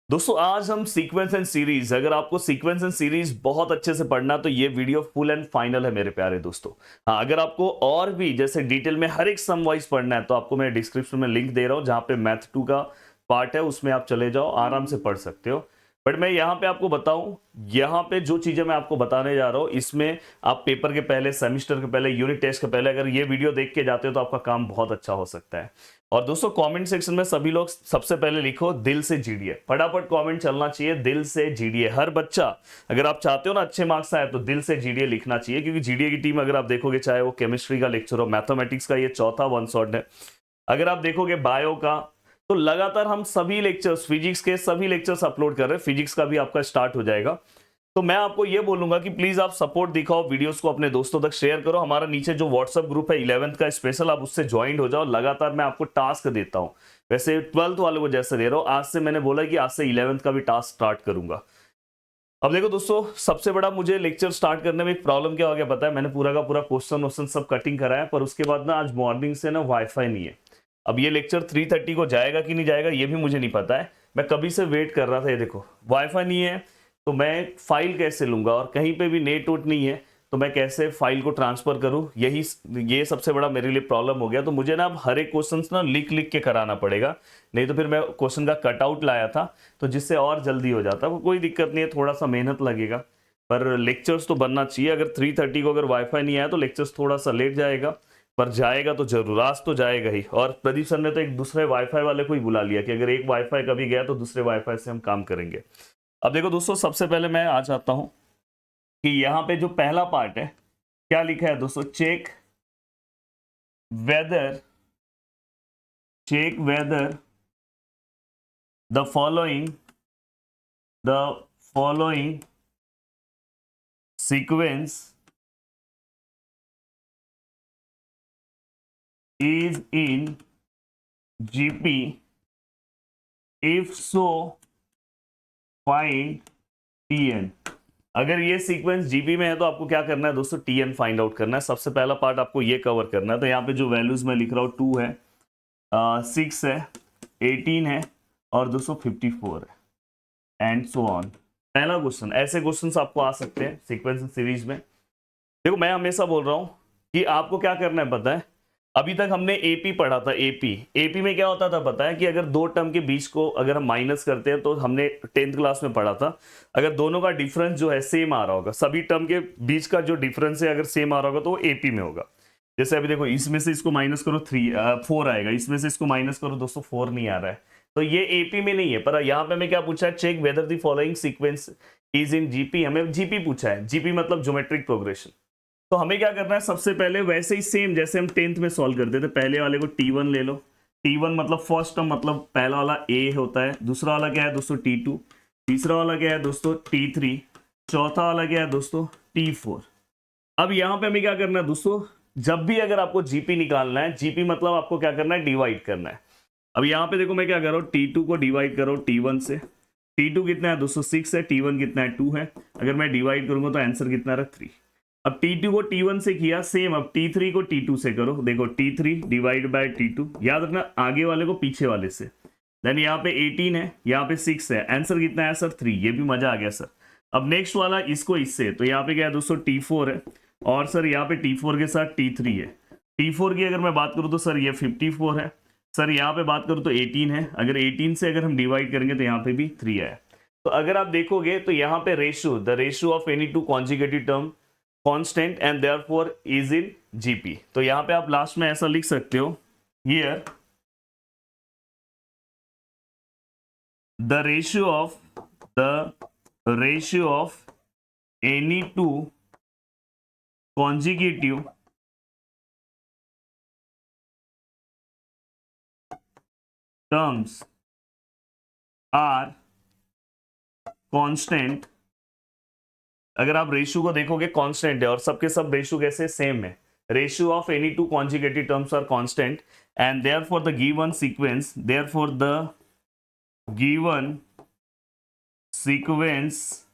दोस्तों आज हम सीक्वेंस एंड सीरीज, अगर आपको सीक्वेंस एंड सीरीज बहुत अच्छे से पढ़ना तो ये वीडियो फुल एंड फाइनल है मेरे प्यारे दोस्तों। हाँ, अगर आपको और भी जैसे डिटेल में हर एक सम वाइज पढ़ना है तो आपको मैं डिस्क्रिप्शन में लिंक दे रहा हूँ, जहाँ पे मैथ 2 का पार्ट है, उसमें आप चले जाओ, आराम से पढ़ सकते हो। बट मैं यहाँ पे आपको बताऊं, यहाँ पे जो चीजें मैं आपको बताने जा रहा हूँ, इसमें आप पेपर के पहले, सेमिस्टर के पहले, यूनिट टेस्ट के पहले अगर ये वीडियो देख के जाते हो तो आपका काम बहुत अच्छा हो सकता है। और दोस्तों कमेंट सेक्शन में सभी लोग सबसे पहले लिखो दिल से जीडीए, फटाफट कमेंट चलना चाहिए, दिल से जीडीए। हर बच्चा, अगर आप चाहते हो ना अच्छे मार्क्स आए तो दिल से जीडीए लिखना चाहिए, क्योंकि जीडीए की टीम अगर आप देखोगे, चाहे वो केमिस्ट्री का लेक्चर हो, मैथमेटिक्स का ये चौथा वन शॉट है, अगर आप देखोगे बायो का, तो लगातार हम सभी लेक्चर्स, फिजिक्स के सभी लेक्चर्स अपलोड कर रहे हैं, फिजिक्स का भी आपका स्टार्ट हो जाएगा। तो मैं आपको ये बोलूंगा कि प्लीज आप सपोर्ट दिखाओ, वीडियोस को अपने दोस्तों तक शेयर करो। हमारा नीचे जो व्हाट्सएप ग्रुप है 11th का स्पेशल, आप उससे ज्वाइन हो जाओ। लगातार मैं आपको टास्क देता हूं, वैसे 12th वालों को जैसे दे रहा हूं, आज से मैंने बोला कि आज से 11th का भी टास्क स्टार्ट करूंगा। अब देखो दोस्तों, सबसे बड़ा मुझे लेक्चर स्टार्ट करने में एक प्रॉब्लम क्या हो गया पता है, मैंने पूरा का पूरा क्वेश्चन सब कटिंग कराया, पर उसके बाद ना आज मॉर्निंग से ना वाईफाई नहीं है। अब ये लेक्चर 3:30 को जाएगा कि नहीं जाएगा ये भी मुझे नहीं पता है, मैं कभी से वेट कर रहा था। ये देखो वाईफाई नहीं है तो मैं फाइल कैसे लूंगा, और कहीं पे भी नेट वोट नहीं है तो मैं कैसे फाइल को ट्रांसफर करूं, ये सबसे बड़ा मेरे लिए प्रॉब्लम हो गया। तो मुझे ना अब हर एक क्वेश्चन ना लिख लिख के कराना पड़ेगा, नहीं तो फिर मैं क्वेश्चन का कटआउट लाया था तो जिससे और जल्दी हो जाता। वो कोई दिक्कत नहीं है, थोड़ा सा मेहनत लगेगा, पर लेक्चर्स तो बनना चाहिए। अगर 3:30 को अगर वाईफाई नहीं आया तो लेक्चर्स थोड़ा सा लेट जाएगा, पर जाएगा तो जरूर, आज तो जाएगा ही। और प्रदीप सर ने तो एक दूसरे वाईफाई वाले को ही बुला लिया कि अगर एक वाईफाई कभी गया तो दूसरे वाईफाई से हम काम करेंगे। अब देखो दोस्तों, सबसे पहले मैं आ जाता हूं कि यहाँ पे जो पहला पार्ट है क्या लिखा है दोस्तों, whether check whether the following sequence is in GP, if so find TN। अगर ये सीक्वेंस जीपी में है तो आपको क्या करना है दोस्तों, टीएन फाइंड आउट करना है। सबसे पहला पार्ट आपको ये कवर करना है। तो यहाँ पे जो वैल्यूज मैं लिख रहा हूँ 2 है, 6 है, 18 है और 254 है, एंड सो ऑन। पहला क्वेश्चन, ऐसे क्वेश्चंस आपको आ सकते हैं सीक्वेंस सीरीज में। देखो मैं हमेशा बोल रहा हूं कि आपको क्या करना है पता है, अभी तक हमने एपी पढ़ा था। एपी में क्या होता था पता है, कि अगर दो टर्म के बीच को अगर हम माइनस करते हैं, तो हमने 10th क्लास में पढ़ा था, अगर दोनों का डिफरेंस जो है सेम आ रहा होगा, सभी टर्म के बीच का जो डिफरेंस है अगर सेम आ रहा होगा तो वो एपी में होगा। जैसे अभी देखो, इसमें से इसको माइनस करो 4 आएगा, इसमें से इसको माइनस करो दोस्तों 4 नहीं आ रहा है, तो ये एपी में नहीं है। पर यहाँ पे हमें क्या पूछा है, check whether the following sequence is in GP, हमें जीपी पूछा है। जीपी मतलब ज्योमेट्रिक प्रोग्रेशन। तो हमें क्या करना है, सबसे पहले वैसे ही सेम जैसे हम 10th में सॉल्व करते थे, पहले वाले को T1 ले लो। T1 मतलब फर्स्ट टर्म, मतलब पहला वाला A होता है, दूसरा वाला क्या है दोस्तों T2, तीसरा वाला क्या है दोस्तों T3, चौथा वाला क्या है दोस्तों T4। अब यहाँ पे हमें क्या करना है दोस्तों, जब भी अगर आपको जीपी निकालना है, जीपी मतलब आपको क्या करना है, डिवाइड करना है। अब यहाँ पे देखो मैं क्या कर रहा हूँ, T2 को डिवाइड करो T1 से। T2 कितना है दोस्तों 6 है, T1 कितना है 2 है, अगर मैं डिवाइड करूंगा तो आंसर कितना है 3। अब T2 को T1 से किया सेम, अब T3 को T2 से करो, देखो T3 डिवाइड बाय T2, याद रखना आगे वाले को पीछे वाले से। देन यहाँ पे 18 है, यहाँ पे 6 है, आंसर कितना है सर 3, ये भी मजा आ गया सर। अब नेक्स्ट वाला इसको इससे, तो यहाँ पे क्या है दोस्तों T4 है, और सर यहाँ पे T4 के साथ T3 है। T4 की अगर मैं बात करूँ तो सर ये 54 है, सर यहाँ पे बात करूँ तो 18 है, अगर 18 से अगर हम डिवाइड करेंगे तो यहाँ पे भी 3 है। तो अगर आप देखोगे तो यहाँ पे ratio, the ratio of any two conjugative term constant and therefore is in GP. तो यहां पे आप लास्ट में ऐसा लिख सकते हो, here the ratio of any two conjugative terms are constant. अगर आप रेशियो को देखोगे कांस्टेंट है, और सबके सब रेशियो कैसे सेम है, ratio of any two conjugative terms are constant and therefore the given sequence, therefore the given sequence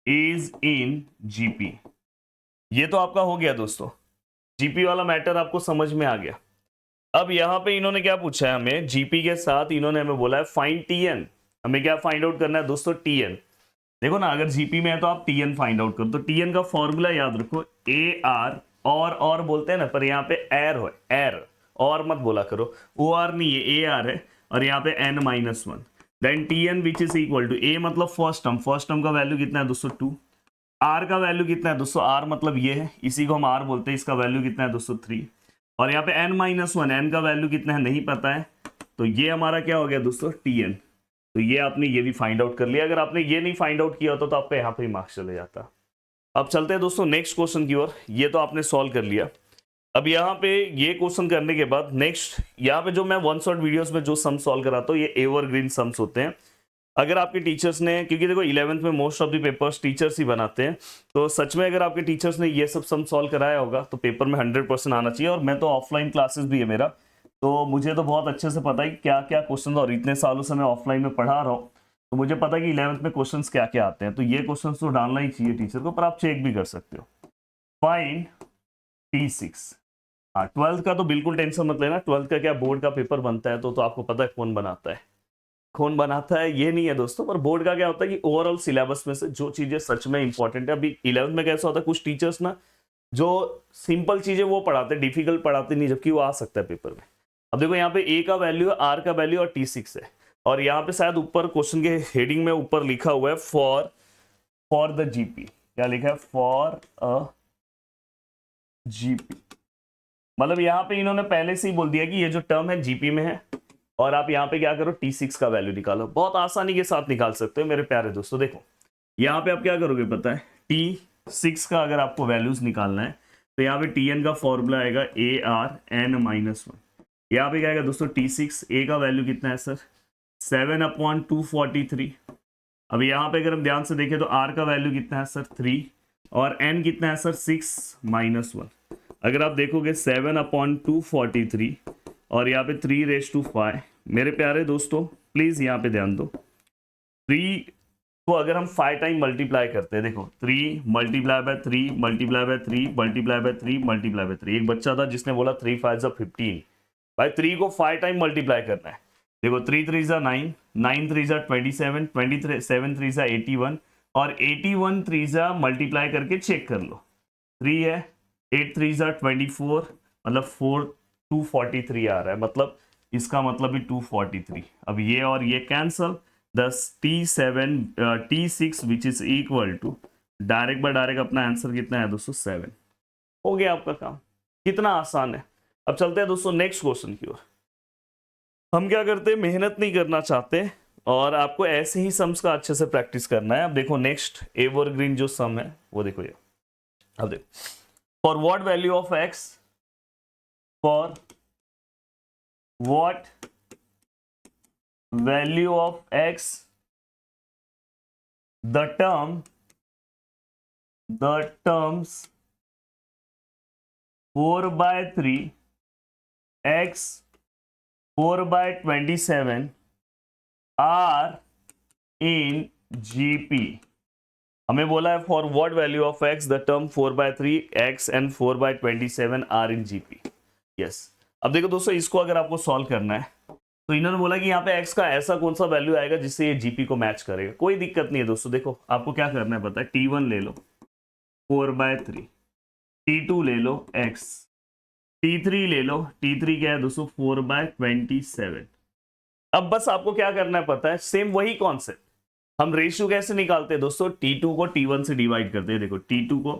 is in GP. ये तो आपका हो गया दोस्तों, जीपी वाला मैटर आपको समझ में आ गया। अब यहां पे इन्होंने क्या पूछा है हमें, जीपी के साथ इन्होंने हमें बोला है फाइंड टीएन। हमें क्या फाइंड आउट करना है दोस्तों, टीएन। देखो ना, अगर जीपी में है तो आप टीएन फाइंड आउट करो, तो टीएन का फॉर्मूला याद रखो, ए आर, और बोलते हैं ना, पर यहाँ पे एर हो, एर, और मत बोला करो, ओ आर नहीं है, ए आर है, और यहाँ पे n minus one, then T N which is equal to, a मतलब फर्स्ट टर्म का वैल्यू कितना है दोस्तों 2, आर का वैल्यू कितना है दोस्तों, आर मतलब ये है, इसी को हम आर बोलते हैं, इसका वैल्यू कितना है दोस्तों 3, और यहाँ पे n माइनस वन, एन का वैल्यू कितना है नहीं पता है, तो ये हमारा क्या हो गया दोस्तों, टी एन। तो ये आपने ये भी फाइंड आउट कर लिया। अगर आपने ये नहीं फाइंड आउट किया होता तो आपका यहाँ पे मार्क्स चले जाता। अब चलते हैं दोस्तों नेक्स्ट क्वेश्चन की ओर। ये तो आपने सॉल्व कर लिया। अब यहाँ पे ये क्वेश्चन करने के बाद नेक्स्ट, यहाँ पे जो मैं वन शॉट वीडियोस में जो सम सॉल्व कराता हूँ ये एवरग्रीन सम्स होते हैं। अगर आपके टीचर्स ने, क्योंकि देखो 11th में most of the papers teachers ही बनाते हैं, तो सच में अगर आपके टीचर्स ने ये सब सम सॉल्व कराया होगा तो पेपर में 100% आना चाहिए। और मैं तो ऑफलाइन क्लासेस भी है मेरा, तो मुझे तो बहुत अच्छे से पता है कि क्या क्या क्वेश्चन, और इतने सालों से मैं ऑफलाइन में पढ़ा रहा हूँ, तो मुझे पता है कि 11th में क्वेश्चंस क्या क्या आते हैं। तो ये क्वेश्चंस तो डालना ही चाहिए टीचर को, पर आप चेक भी कर सकते हो। Find T6। हाँ, 12th का तो बिल्कुल टेंशन मत लेना। 12th का क्या बोर्ड का पेपर बनता है तो आपको पता है कौन बनाता है, कौन बनाता है ये नहीं है दोस्तों। पर बोर्ड का क्या होता है कि ओवरऑल सिलेबस में से जो चीजें सच में इंपॉर्टेंट है, अभी 11th में कैसा होता है, कुछ टीचर्स ना जो सिंपल चीजें वो पढ़ाते, डिफिकल्ट पढ़ाते नहीं, जबकि वो आ सकता है पेपर में। अब देखो यहाँ पे ए का वैल्यू है, आर का वैल्यू और T6 है, और यहाँ पे शायद ऊपर क्वेश्चन के हेडिंग में ऊपर लिखा हुआ है फॉर द जीपी। क्या लिखा है, फॉर अ जीपी। मतलब यहाँ पे इन्होंने पहले से ही बोल दिया कि ये जो टर्म है जीपी में है, और आप यहाँ पे क्या करो, T6 का वैल्यू निकालो। बहुत आसानी के साथ निकाल सकते हो मेरे प्यारे दोस्तों। देखो यहाँ पे आप क्या करोगे पता है, T6 का अगर आपको वैल्यूज निकालना है तो यहाँ पे Tn का फॉर्मूला आएगा ARn माइनस वन। यहाँ पे क्या आएगा दोस्तों, T6 ए का वैल्यू कितना है सर, 7/243। अब यहाँ पे अगर हम ध्यान से देखें तो आर का वैल्यू कितना है सर 3, और एन कितना है सर 6 माइनस वन। अगर आप देखोगे 7/243 और यहाँ पे 3⁵5। मेरे प्यारे दोस्तों प्लीज यहाँ पे ध्यान दो, 3 को अगर हम 5 टाइम मल्टीप्लाई करते हैं, देखो 3 multiply by 3 multiply by 3 multiply by 3 multiply by 3। एक बच्चा था जिसने बोला 3 5 15। भाई 3 को 5 टाइम मल्टीप्लाई करना है। देखो 3 3 9, 9 3 27, 27 3 81, और 81 3 मल्टीप्लाई करके चेक कर लो। 3 है, 8 3 24, मतलब 243 आ रहा है, मतलब इसका मतलब भी 243। अब ये और ये कैंसल, दस T6 which is equal to, direct by direct अपना आंसर कितना है दोस्तों 7। हो गया आपका काम, कितना आसान है। अब चलते हैं दोस्तों नेक्स्ट क्वेश्चन की ओर। हम क्या करते हैं, मेहनत नहीं करना चाहते और आपको ऐसे ही सम्स का अच्छे से प्रैक्टिस करना है। अब देखो नेक्स्ट एवरग्रीन जो सम है वो देखो ये। अब देखो, for what value of x, for what value of x the terms 4/3 x 4/27 are in GP। हमें बोला है for what value of x the term 4/3 x and 4/27 are in GP. Yes, अब देखो दोस्तों, इसको अगर आपको सॉल्व करना है तो इन्होंने बोला कि यहाँ पे x का ऐसा कौन सा वैल्यू आएगा जिससे ये जीपी को मैच करेगा। कोई दिक्कत नहीं है दोस्तों, देखो आपको क्या करना है पता है, T1 ले लो 4/3, T2 ले लो x, T3 ले लो, T3 क्या है दोस्तों 4/27। अब बस आपको क्या करना है पता है, सेम वही कॉन्सेप्ट। हम रेशियो कैसे निकालते हैं दोस्तों, T2 को T1 से डिवाइड करते हैं। देखो T2 को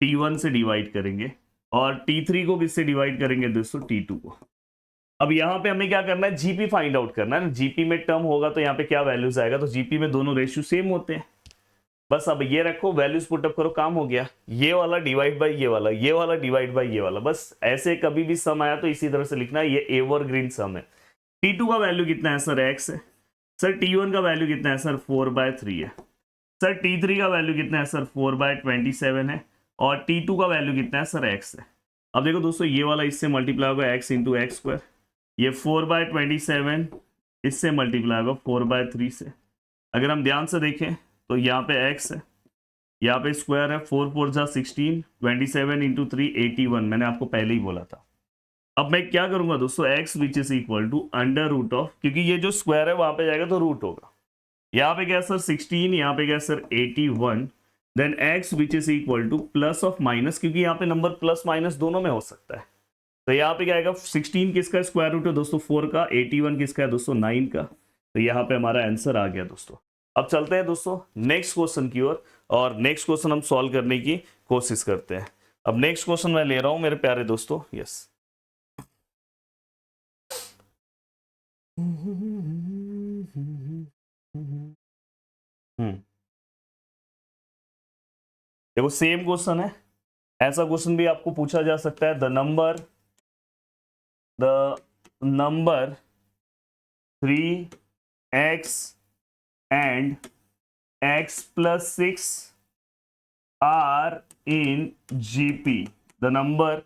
T1 से डिवाइड करेंगे और T3 को किससे डिवाइड करेंगे दोस्तों, T2 को। अब यहाँ पे हमें क्या करना है, जीपी फाइंड आउट करना है। जीपी में टर्म होगा तो यहाँ पे क्या वैल्यूज आएगा, तो जीपी में दोनों रेशियो सेम होते हैं। बस अब ये रखो, वैल्यूज पुटअप करो, काम हो गया। ये वाला डिवाइड बाय ये वाला, ये वाला डिवाइड बाय ये वाला। बस ऐसे कभी भी सम आया तो इसी तरह से लिखना है, ये एवरग्रीन सम है। T2 का वैल्यू कितना है सर x है, सर T1 का वैल्यू कितना है सर 4/3 है, सर T3 का वैल्यू कितना है सर 4/27 है, और T2 का वैल्यू कितना है सर x है। अब देखो दोस्तों, ये वाला इससे मल्टीप्लाई होगा x इंटू एक्स स्क्वायर, ये 4/27 इससे मल्टीप्लाई होगा 4/3 से। अगर हम ध्यान से देखें तो यहाँ पे x है, यहाँ पे स्क्वायर है, 4 4 16, 27 इंटू 3 81। मैंने आपको पहले ही बोला था। अब मैं क्या करूंगा दोस्तों, x which is equal to under root of, क्योंकि ये जो स्क्वायर है वहां पे जाएगा तो रूट होगा, यहाँ पे क्या है सर 16, यहाँ पे क्या है sir 81, then x which is equal to plus of minus, क्योंकि यहाँ पे नंबर प्लस माइनस दोनों में हो सकता है। तो यहाँ पे क्या आएगा 16 किसका स्क्वायर रूट है दोस्तों 4 का, 81 किसका है दोस्तों 9 का। तो यहाँ पे हमारा आंसर आ गया दोस्तों। अब चलते हैं दोस्तों नेक्स्ट क्वेश्चन की ओर, और नेक्स्ट क्वेश्चन हम सॉल्व करने की कोशिश करते हैं। अब नेक्स्ट क्वेश्चन मैं ले रहा हूं मेरे प्यारे दोस्तों, यस। देखो सेम क्वेश्चन है, ऐसा क्वेश्चन भी आपको पूछा जा सकता है। The number 3x and x plus 6 are in GP। The number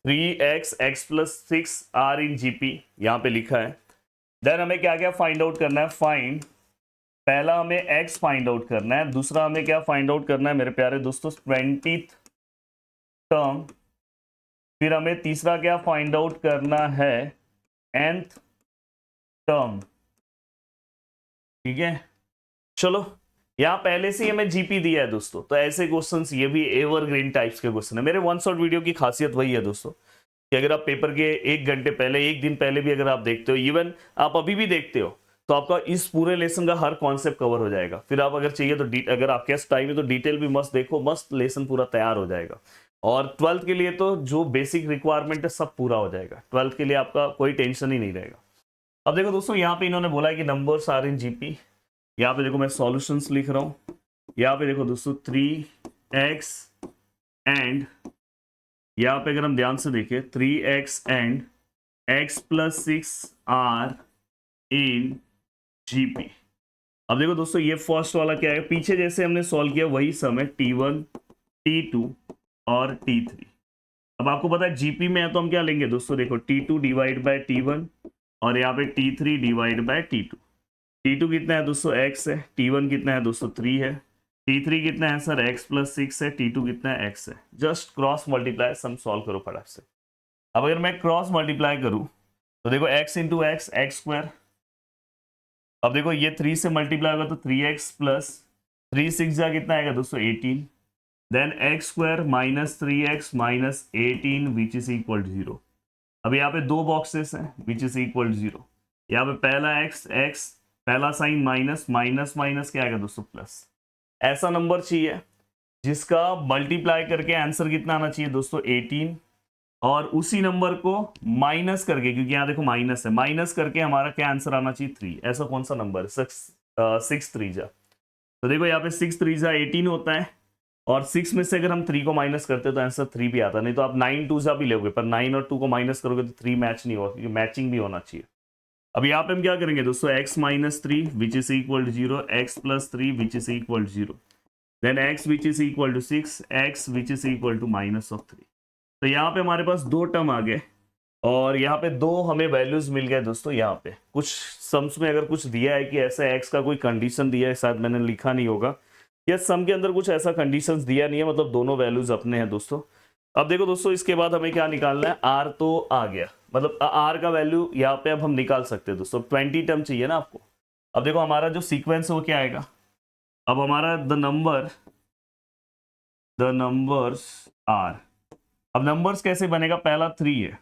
3x x plus 6 are in GP, यहां पे लिखा है। देन हमें क्या क्या फाइंड आउट करना है, फाइंड, पहला हमें x फाइंड आउट करना है, दूसरा हमें क्या फाइंड आउट करना है मेरे प्यारे दोस्तों 20th टर्म, फिर हमें तीसरा क्या फाइंड आउट करना है nth टर्म। ठीक है, चलो यहाँ पहले से ही हमें जीपी दिया है दोस्तों, तो ऐसे क्वेश्चंस ये भी एवरग्रीन टाइप्स के क्वेश्चन है। मेरे वन शॉट वीडियो की खासियत वही है दोस्तों कि अगर आप पेपर के 1 घंटे पहले, 1 दिन पहले भी अगर आप देखते हो, इवन आप अभी भी देखते हो, तो आपका इस पूरे लेसन का हर कॉन्सेप्ट कवर हो जाएगा। फिर आप अगर चाहिए तो अगर आपके पास टाइम है तो डिटेल भी मस्त देखो, मस्त लेसन पूरा तैयार हो जाएगा। और 12th के लिए तो जो बेसिक रिक्वायरमेंट है सब पूरा हो जाएगा, 12th के लिए आपका कोई टेंशन ही नहीं रहेगा। अब देखो दोस्तों यहाँ पे इन्होंने बोला है कि नंबर्स आर इन जीपी। यहाँ पे देखो मैं सॉल्यूशंस लिख रहा हूँ, यहाँ पे देखो दोस्तों 3x एंड, यहाँ पे अगर हम ध्यान से देखें 3x and x plus 6 are in GP. अब देखो दोस्तों ये फर्स्ट वाला क्या है, पीछे जैसे हमने सॉल्व किया वही सम है, T1 T2 और T3। अब आपको पता है जीपी में है तो हम क्या लेंगे दोस्तों, देखो T2 डिवाइड बाय T1 और यहाँ पे T3 divide by T2। T2 कितना है दोस्तों x है, T1 कितना है दोस्तों 3 है, T3 कितना है सर x plus 6 है, T2 कितना है x है। Just cross multiply sum solve करो फटाक से। अब अगर मैं क्रॉस मल्टीप्लाई करूं तो देखो x into x x square, अब देखो ये 3 से मल्टीप्लाई होगा तो 3x प्लस 3 6 जा कितना आएगा दोस्तों 18, then X square minus 3x minus 18 which is equal to 0। अब यहाँ पे दो बॉक्सेस हैं विच इज इक्वल टू 0, यहाँ पे पहला x पहला साइन माइनस, माइनस माइनस क्या आएगा दोस्तों प्लस। ऐसा नंबर चाहिए जिसका मल्टीप्लाई करके आंसर कितना आना चाहिए दोस्तों 18, और उसी नंबर को माइनस करके, क्योंकि यहाँ देखो माइनस है, माइनस करके हमारा क्या आंसर आना चाहिए 3। ऐसा कौन सा नंबर है 6 3 जा, तो देखो यहाँ पे 6 3 जा 18 होता है, और 6 में से अगर हम 3 को माइनस करते हैं तो आंसर 3 भी आता है। नहीं तो आप 9 2 जा भी लोगे, पर 9 और 2 को माइनस करोगे तो 3 मैच नहीं होगा, क्योंकि मैचिंग भी होना चाहिए। अब यहाँ पे हम क्या करेंगे दोस्तों x minus 3 which is equal to 0, x plus 3 which is equal to 0, then x which is equal to 6, x which is equal to minus of 3। तो यहाँ पे हमारे पास दो टर्म आ गए, और यहाँ पे दो हमें वैल्यूज मिल गए दोस्तों। यहाँ पे कुछ सम्स में अगर कुछ दिया है कि ऐसा x का कोई कंडीशन दिया है, शायद मैंने लिखा नहीं होगा, या सम के अंदर कुछ ऐसा कंडीशंस दिया नहीं है, मतलब दोनों वैल्यूज अपने हैं दोस्तों। अब देखो दोस्तों इसके बाद हमें क्या निकालना है, r तो आ गया, मतलब r का वैल्यू यहाँ पे अब हम निकाल सकते हैं दोस्तों। 20 टर्म चाहिए ना आपको। अब देखो हमारा जो सीक्वेंस है वो क्या आएगा, अब हमारा द नंबर्स आर, अब नंबर्स कैसे बनेगा, पहला 3 है,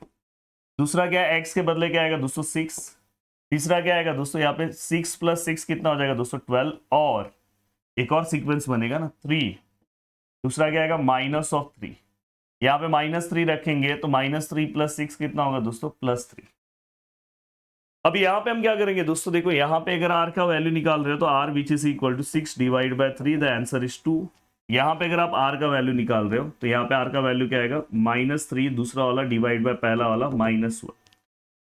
दूसरा क्या है x के बदले क्या आएगा दोस्तों 6, तीसरा क्या आएगा दोस्तों यहाँ पे 6 प्लस 6 कितना हो जाएगा दोस्तों 12, और एक और सीक्वेंस बनेगा ना 3, दूसरा क्या आएगा माइनस ऑफ 3, यहाँ पे -3 रखेंगे तो -3 प्लस 6 कितना होगा दोस्तों +3। अब यहाँ पे हम क्या करेंगे दोस्तों, देखो यहाँ पे अगर r का वैल्यू निकाल रहे हो तो r which is equal to 6 divide by 3, the answer is 2। यहाँ पे अगर आप r का वैल्यू निकाल रहे हो तो यहाँ पे r का वैल्यू क्या आएगा -3, दूसरा वाला डिवाइड बाय पहला वाला -1।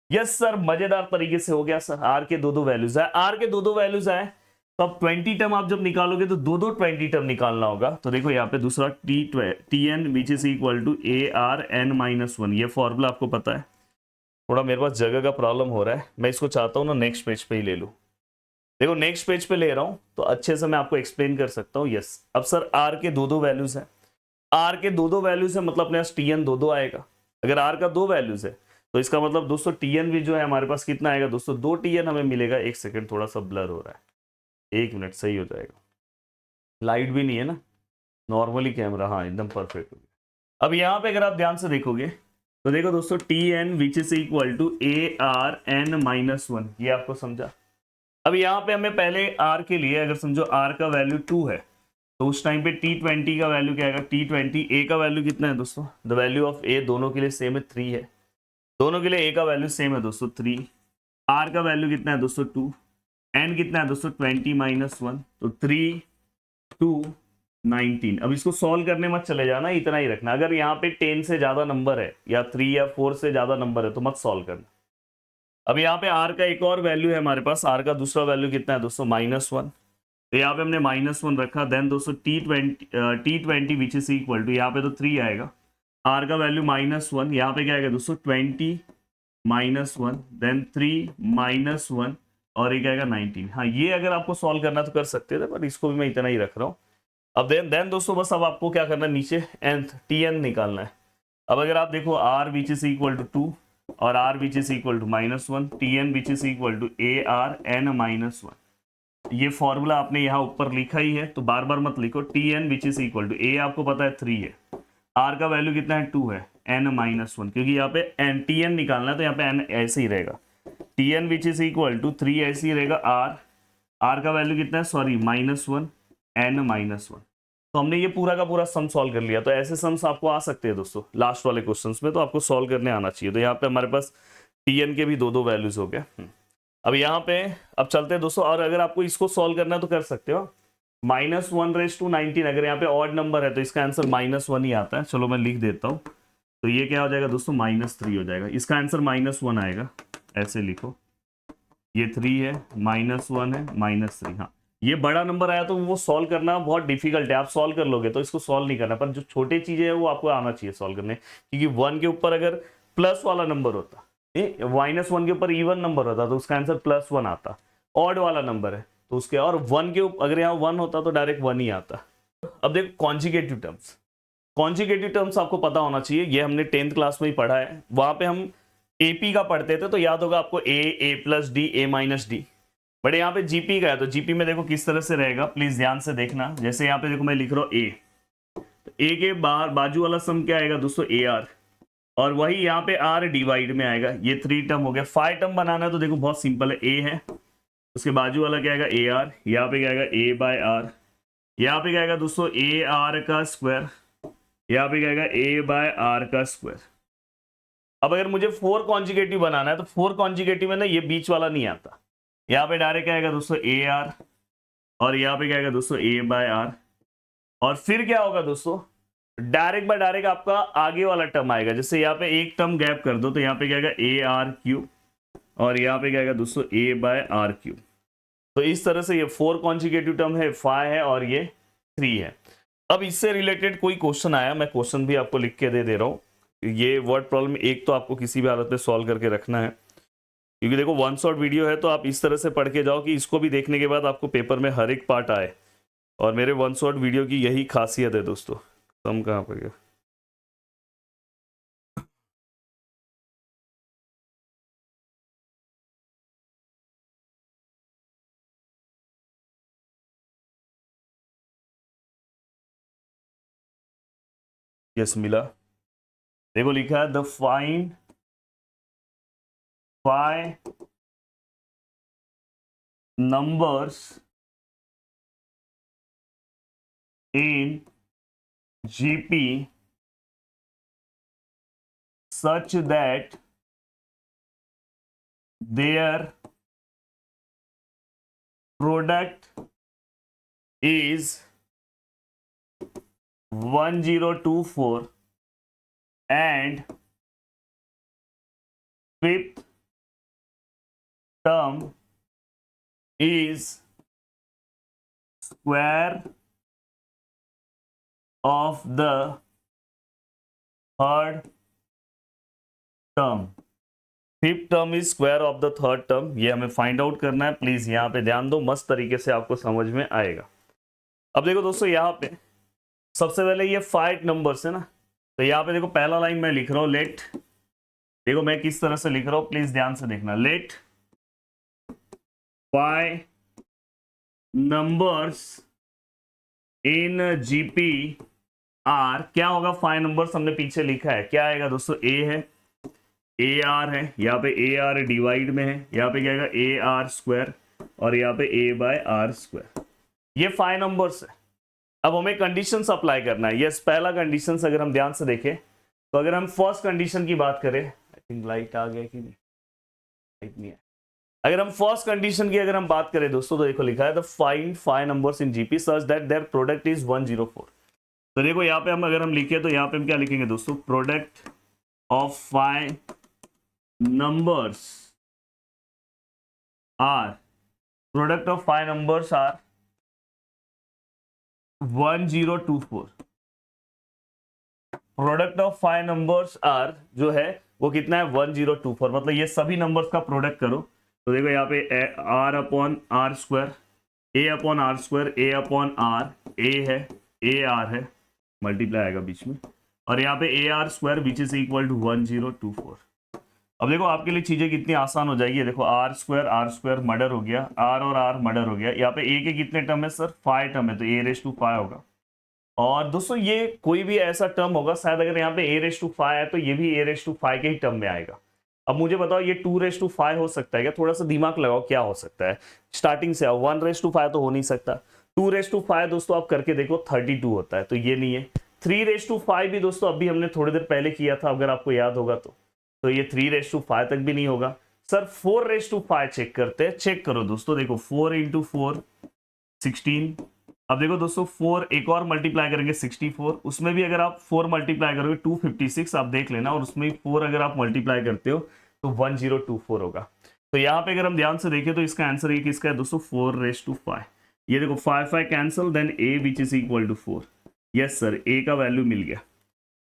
यस सर, मजेदार तरीके से हो गया सर। r के दो वैल्यूज आए, r के दो वैल्यूज आए, तो अब 20 टर्म आप जब निकालोगे तो दो 20 टर्म निकालना होगा। तो देखो यहाँ पे दूसरा tn which is equal to ARn-1, ये फॉर्मूला आपको पता है। थोड़ा मेरे पास जगह का प्रॉब्लम हो रहा है, मैं इसको चाहता हूँ ना नेक्स्ट पेज पे ही ले लूँ। देखो नेक्स्ट पेज पे ले रहा हूँ तो अच्छे से मैं आपको एक्सप्लेन कर सकता हूँ। यस, अब सर r के दो वैल्यूज है, r के दो वैल्यूज है, मतलब अपने पास tn दो आएगा। अगर r का दो वैल्यूज है तो इसका मतलब दोस्तों tn भी जो है हमारे पास कितना आएगा दोस्तों 2 tn हमें मिलेगा। एक सेकंड, थोड़ा सा ब्लर हो रहा है, 1 मिनट, सही हो जाएगा। लाइट भी नहीं है ना, नॉर्मली कैमरा, हाँ एकदम परफेक्ट हो गया। अब यहाँ पे अगर आप ध्यान से देखोगे तो देखो दोस्तों, T N which is equal to A R N minus 1, ये आपको समझा। अब यहाँ पे हमें पहले आर के लिए, अगर समझो आर का वैल्यू 2 है तो उस टाइम पे T20 का वैल्यू क्या आएगा, T20 ए का वैल्यू कितना है दोस्तों, द वैल्यू ऑफ ए दोनों के लिए सेम है 3 है, दोनों के लिए ए का वैल्यू सेम है दोस्तों 3, आर का वैल्यू कितना है दोस्तों 2, एन कितना है दोस्तों 20 माइनस 1, तो 3 2 19। अब इसको सॉल्व करने मत चले जाना, इतना ही रखना। अगर यहाँ पे 10 से ज्यादा नंबर है या 3 या 4 से ज्यादा नंबर है तो मत सॉल्व करना। अब यहाँ पे आर का एक और वैल्यू है हमारे पास, आर का दूसरा वैल्यू कितना है दोस्तों -1, तो यहाँ पे हमने -1 रखा। देन दोस्तों T20 which is equal to, यहाँ पे तो 3 आएगा, आर का वैल्यू -1, यहाँ पे क्या आएगा दोस्तों 20 -1, देन 3 -1 और ये क्या आएगा 19। हाँ ये अगर आपको सॉल्व करना तो कर सकते थे, पर इसको भी मैं इतना ही रख रहा हूँ। अब देन दोस्तों बस अब आपको क्या करना है, नीचे nth Tn निकालना है। अब अगर आप देखो r which is equal to 2 और r which is equal to -1, Tn which is equal to ARn-1, ये फॉर्मूला आपने यहाँ ऊपर लिखा ही है तो बार बार मत लिखो। Tn which is equal to a आपको पता है 3 है, r का वैल्यू कितना है 2 है, n-1, क्योंकि यहाँ पे Tn निकालना है तो यहाँ पे n ऐसे ही रहेगा। Tn which is equal to 3 ऐसे ही रहेगा, r का वैल्यू कितना है, सॉरी -1, n-1। तो हमने ये पूरा का पूरा सम सॉल्व कर लिया। तो ऐसे सम्स आपको आ सकते हैं दोस्तों लास्ट वाले क्वेश्चंस में, तो आपको सॉल्व करने आना चाहिए। तो यहाँ पे हमारे पास Tn के भी दो वैल्यूज हो गए। अब यहाँ पे अब चलते हैं दोस्तों, और अगर आपको इसको सॉल्व करना है तो कर सकते हो। -1/19, अगर यहाँ पे ऑड नंबर है तो इसका आंसर -1 ही आता है। चलो मैं लिख देता हूँ, तो ये क्या हो जाएगा दोस्तों -3 हो जाएगा। इसका आंसर -1 आएगा, ऐसे लिखो, ये 3 है, -1 है, -3। हाँ ये बड़ा नंबर आया तो वो सॉल्व करना बहुत डिफिकल्ट है, आप सॉल्व कर लोगे तो इसको सॉल्व नहीं करना, पर जो छोटे चीजें हैं वो आपको आना चाहिए सॉल्व करने। क्योंकि 1 के ऊपर अगर प्लस वाला नंबर होता, -1 के ऊपर इवन नंबर होता तो उसका आंसर +1 आता। ऑड वाला नंबर है तो उसके, और 1 के ऊपर अगर यहाँ 1 होता तो डायरेक्ट 1 ही आता। अब देखो कॉन्जुगेटिव टर्म्स, कॉन्जुगेटिव टर्म्स आपको पता होना चाहिए, ये हमने 10th क्लास में ही पढ़ा है। वहां पे हम एपी का पढ़ते थे तो याद होगा आपको a+d a-d, बट यहाँ पे जीपी का है तो जीपी में देखो किस तरह से रहेगा, प्लीज ध्यान से देखना। जैसे यहाँ पे देखो मैं लिख रहा हूँ a, तो a के बाजू वाला सम क्या आएगा दोस्तों AR, और वही यहाँ पे R डिवाइड में आएगा। ये 3 टर्म हो गया। 5 टर्म बनाना है तो देखो बहुत सिंपल है, a है उसके बाजू वाला क्या आएगा AR, यहाँ पे क्या आएगा a/r, यहाँ पे क्या आएगा दोस्तों AR का स्क्वायर, यहाँ पे क्या आएगा a/r का स्क्वायर। अब अगर मुझे 4 कॉन्जुगेटिव बनाना है तो 4 कॉन्जुगेटिव में ना ये बीच वाला नहीं आता, यहाँ पे डायरेक्ट क्या आएगा दोस्तों AR, और यहाँ पे क्या आएगा दोस्तों a/r, और फिर क्या होगा दोस्तों डायरेक्ट बाय डायरेक्ट आपका आगे वाला टर्म आएगा। जैसे यहाँ पे एक टर्म गैप कर दो तो यहाँ पे क्या आएगा AR3, और यहाँ पे क्या आएगा दोस्तों a/r3। तो इस तरह से ये 4 कॉन्जुगेटिव टर्म है, 5 है और ये 3 है। अब इससे रिलेटेड कोई क्वेश्चन आया, मैं क्वेश्चन भी आपको लिख के दे रहा हूँ। ये वर्ड प्रॉब्लम एक तो आपको किसी भी हालत में सॉल्व करके रखना है, क्योंकि देखो 1 शॉट वीडियो है तो आप इस तरह से पढ़ के जाओ कि इसको भी देखने के बाद आपको पेपर में हर एक पार्ट आए। और मेरे 1 शॉट वीडियो की यही खासियत है दोस्तों। सम कहाँ पर गया, यस मिला। देखो लिखा है the find 5 numbers in GP such that their product is 1024 and fifth term is square of the third term। Fifth term is square of the third term, ये हमें फाइंड आउट करना है। प्लीज यहाँ पे ध्यान दो, मस्त तरीके से आपको समझ में आएगा। अब देखो दोस्तों यहाँ पे सबसे पहले ये 5 नंबर्स है ना, तो यहाँ पे देखो पहला लाइन मैं लिख रहा हूँ लेट, देखो मैं किस तरह से लिख रहा हूँ प्लीज ध्यान से देखना। Let 5 numbers in GP are, क्या होगा 5 नंबर्स हमने पीछे लिखा है, क्या आएगा दोस्तों, ए है, ए आर है, यहाँ पे ए आर डिवाइड में है, यहाँ पे क्या आएगा ए आर स्क्वायर, और यहाँ पे ए बाय आर स्क्वायर। ये 5 नंबर्स है। अब हमें कंडीशंस अप्लाई करना है। यस, पहला कंडीशंस अगर हम ध्यान से देखें तो अगर हम फर्स्ट कंडीशन की बात करें, आई थिंक लाइट आ गया कि नहीं, लाइट नहीं है। अगर हम फर्स्ट कंडीशन की अगर हम बात करें दोस्तों, तो देखो लिखा है the find 5 numbers in GP such that their product is 104। तो देखो यहाँ पे हम अगर हम लिखे तो यहाँ पे हम क्या लिखेंगे दोस्तों, product of 5 numbers are, product of 5 numbers are 1024। Product of 5 numbers are जो है वो कितना है 1024, मतलब ये सभी नंबर्स का प्रोडक्ट करो तो देखो यहाँ पे r upon r square, a upon r square, a upon r, a है, ए आर है, मल्टीप्लाई आएगा बीच में, और यहाँ पे A R square which is equal to 1024। अब देखो आपके लिए चीजें कितनी आसान हो जाएगी। देखो आर स्क्वायर मर्डर हो गया, आर और आर मर्डर हो गया, यहाँ पे ए के कितने टर्म है सर, 5 टर्म है, तो ए रेस टू 5 होगा। और दोस्तों ये कोई भी ऐसा टर्म होगा, शायद अगर यहाँ पे ए रेस टू 5 है तो ये भी ए रेस टू 5 के ही टर्म में आएगा। अब मुझे बताओ ये 2 रेस टू 5 हो सकता है क्या, थोड़ा सा दिमाग लगाओ क्या हो सकता है, स्टार्टिंग से आओ। 1 रेस टू 5 तो हो नहीं सकता, 2 रेस टू 5 दोस्तों आप करके देखो 32 होता है, तो ये नहीं है। 3 रेस टू 5 भी दोस्तों अभी हमने थोड़ी देर पहले किया था, अगर आपको याद होगा तो ये 3 रेस टू 5 तक भी नहीं होगा। सर 4 रेस टू 5 चेक करते हैं, चेक करो दोस्तों, देखो 4 इंटू 4 16। अब देखो दोस्तों 4 एक और मल्टीप्लाई करेंगे 64, उसमें भी अगर आप 4 मल्टीप्लाई करोगे 256, आप देख लेना, और उसमें 4 अगर आप मल्टीप्लाई करते हो तो 1024 होगा। तो यहाँ पे अगर हम ध्यान से देखें तो इसका आंसर ये किसका है दोस्तों, 4 रेस टू 5। ये देखो 5 5 cancel, then a which is equal to 4। Yes sir, a का वैल्यू मिल गया।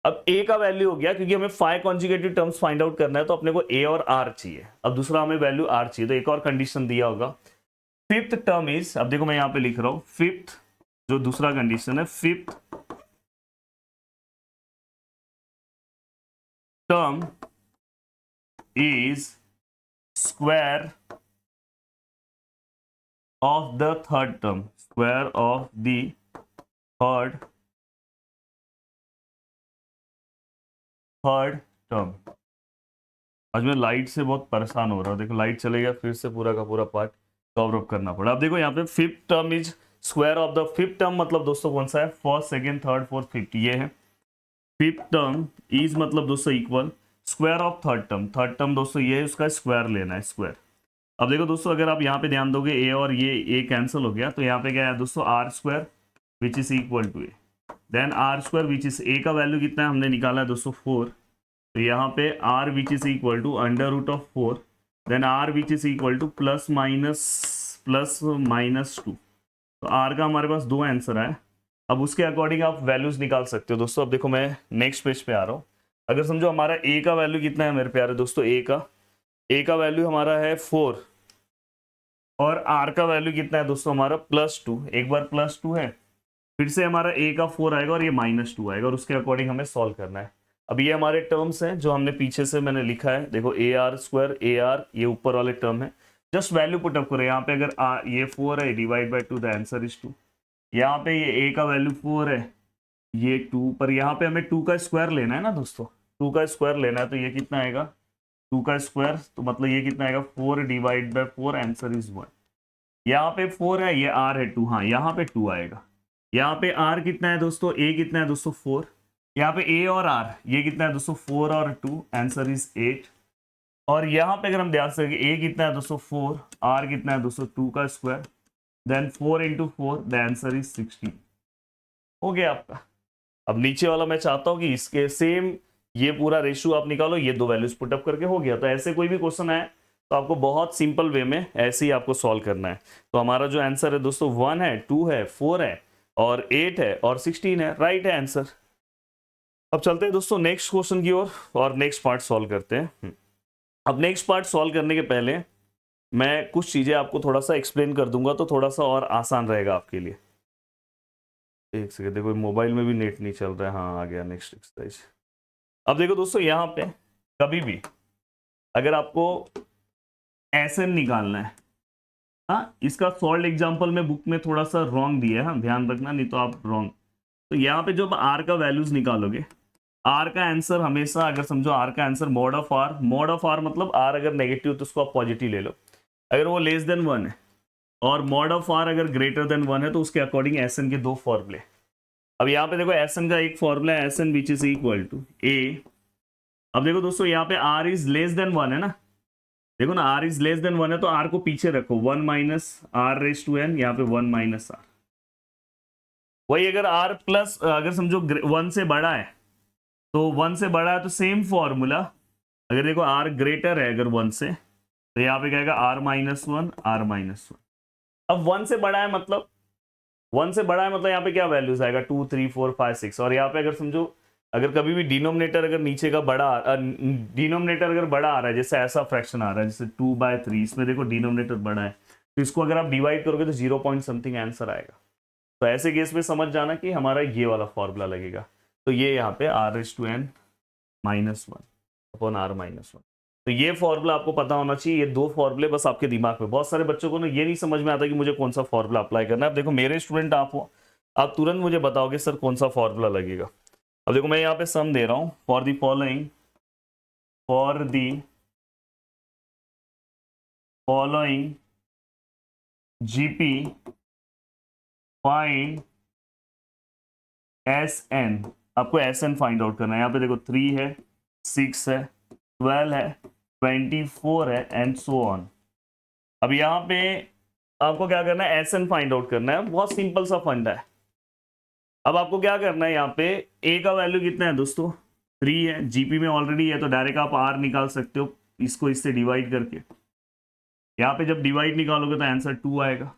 अब ए का वैल्यू हो गया, क्योंकि हमें 5 कॉन्जुगेटिव टर्म्स फाइंड आउट करना है तो अपने को ए और आर चाहिए। अब दूसरा हमें वैल्यू आर चाहिए, तो एक और कंडीशन दिया होगा, फिफ्थ टर्म इज, अब देखो मैं यहाँ पे लिख रहा हूं फिफ्थ, जो दूसरा कंडीशन है, fifth term is square of the third term, square of the third term. आज मैं लाइट से बहुत परेशान हो रहा हूँ, देखो लाइट चले गया, फिर से पूरा का पूरा पार्ट कवर अप करना पड़ा। अब देखो यहाँ पे fifth term is square of the fifth term, मतलब दोस्तों कौन सा है, first second third fourth fifth, ये है फिफ्थ टर्म इज, मतलब दोस्तों equal square of third term दोस्तों ये है, उसका स्क्वायर लेना है, स्क्वायर। अब देखो दोस्तों अगर आप यहाँ पे ध्यान दोगे ए और ये ए कैंसिल हो गया, तो यहाँ पे क्या है दोस्तों, r square which is equal to a, then r square which is a का वैल्यू कितना है हमने निकाला है दोस्तों 4, तो यहाँ पे r which is equal to under root of 4, then r which is equal to plus minus 2। तो आर का हमारे पास 2 आंसर है। अब उसके अकॉर्डिंग आप वैल्यूज निकाल सकते हो दोस्तों। अब देखो मैं नेक्स्ट पेज पे आ रहा हूँ। अगर समझो हमारा ए का वैल्यू कितना है मेरे प्यारे दोस्तों, ए का वैल्यू हमारा है 4, और आर का वैल्यू कितना है दोस्तों हमारा +2। एक बार +2 है, फिर से हमारा ए का 4 आएगा और ये -2 आएगा, और उसके अकॉर्डिंग हमें सॉल्व करना है। अब ये हमारे टर्म्स हैं जो हमने पीछे से मैंने लिखा है, देखो ए आर स्क्वायर, ए आर ये ऊपर वाले टर्म है, जस्ट वैल्यू पुटअप करो। यहाँ पे अगर ये 4 है, divide by 2, the answer is 2। यहाँ पे ये ए का वैल्यू 4 है, ये 2, पर यहाँ पे हमें 2 का स्क्वायर लेना है ना दोस्तों, 2 का स्क्वायर लेना है, तो ये कितना आएगा 2 का स्क्वायर, तो मतलब ये कितना आएगा 4 डिवाइड बाई 4, आंसर इज 1। यहाँ पे 4 है, ये आर है 2, हाँ यहाँ पे 2 आएगा। यहाँ पे आर कितना है दोस्तों, ए कितना है दोस्तों 4, यहाँ पे ए और आर ये कितना है दोस्तों 4 और 2, आंसर इज 8। और यहाँ पे अगर हम ध्यान से ए कितना है दोस्तों 4, आर कितना है दोस्तों 2 का square, then 4 into 4, the answer is 16। हो गया आपका। अब नीचे वाला मैं चाहता हूं कि इसके सेम ये पूरा रेशियो आप निकालो, ये 2 वैल्यूज पुटअप करके हो गया। तो ऐसे कोई भी क्वेश्चन है तो आपको बहुत सिंपल वे में ऐसे ही आपको सॉल्व करना है। तो हमारा जो आंसर है दोस्तों 1 है, 2 है, 4 है और 8 है और 16 है, राइट है आंसर। अब चलते हैं दोस्तों नेक्स्ट क्वेश्चन की ओर और नेक्स्ट पार्ट सॉल्व करते हैं। अब नेक्स्ट पार्ट सॉल्व करने के पहले मैं कुछ चीजें आपको थोड़ा सा एक्सप्लेन कर दूंगा, तो थोड़ा सा और आसान रहेगा आपके लिए। एक सेकेंड, देखो मोबाइल में भी नेट नहीं चल रहा है, हाँ आ गया नेक्स्ट एक्सरसाइज। अब देखो दोस्तों यहाँ पे कभी भी अगर आपको एसएन निकालना है, हाँ, इसका सॉल्व एग्जाम्पल में बुक में थोड़ा सा रॉन्ग दिया है, हाँ ध्यान रखना, नहीं तो आप रॉन्ग। तो यहाँ पे जब आर का वैल्यूज निकालोगे, आर का आंसर हमेशा, अगर समझो आर का आंसर मॉड ऑफ आर मतलब आर अगर नेगेटिव तो उसको आप पॉजिटिव ले लो, अगर वो लेस देन 1 है, और मॉड ऑफ आर अगर ग्रेटर देन 1 है तो उसके अकॉर्डिंग एस एन के दो फॉर्मूले। अब यहाँ पे देखो एस एन का एक फॉर्मूला है, S n which is equal to a. अब देखो दोस्तों यहाँ पे आर इज लेस देन 1 है ना, देखो ना आर इज लेस देन 1 है तो आर को पीछे रखो, 1 minus r raise to n, यहाँ पे 1 माइनस आर। वही अगर आर प्लस, अगर समझो 1 से बड़ा है, तो 1 से बड़ा है तो सेम फॉर्मूला, अगर देखो आर ग्रेटर है अगर 1 से, तो यहाँ पे क्या आएगा आर माइनस 1 आर माइनस 1। अब 1 से बड़ा है मतलब, 1 से बड़ा है मतलब यहाँ पे क्या वैल्यूज आएगा 2 3 4 5 6। और यहाँ पे अगर समझो अगर कभी भी डिनोमिनेटर अगर नीचे का बड़ा, डिनोमिनेटर अगर बड़ा आ रहा है, जैसे ऐसा फ्रैक्शन आ रहा है जैसे 2/3, इसमें देखो डिनोमिनेटर बड़ा है, तो इसको अगर आप डिवाइड करोगे तो 0 पॉइंट समथिंग आंसर आएगा। तो ऐसे केस में समझ जाना कि हमारा ये वाला फॉर्मूला लगेगा। तो ये यहाँ पे r raise to n minus 1 upon r minus 1। तो ये फॉर्मूला आपको पता होना चाहिए, ये दो फॉर्मूले बस आपके दिमाग में। बहुत सारे बच्चों को ना ये नहीं समझ में आता कि मुझे कौन सा फॉर्मूला अप्लाई करना है। अब देखो मेरे स्टूडेंट आप हो, आप तुरंत मुझे बताओगे सर कौन सा फॉर्मूला लगेगा। अब देखो मैं यहाँ पे सम दे रहा हूं, for the following GP find S n. आपको एस एन फाइंड आउट करना है। यहाँ पे देखो 3 है, 6 है, 12 है, 24 है एंड सो ऑन। अब यहाँ पे आपको क्या करना है, एस एन फाइंड आउट करना है। बहुत सिंपल सा फंडा है। अब आपको क्या करना है, यहाँ पे ए का वैल्यू कितना है दोस्तों 3 है, जीपी में ऑलरेडी है तो डायरेक्ट आप आर निकाल सकते हो इसको इससे डिवाइड करके। यहाँ पे जब डिवाइड निकालोगे तो आंसर 2 आएगा।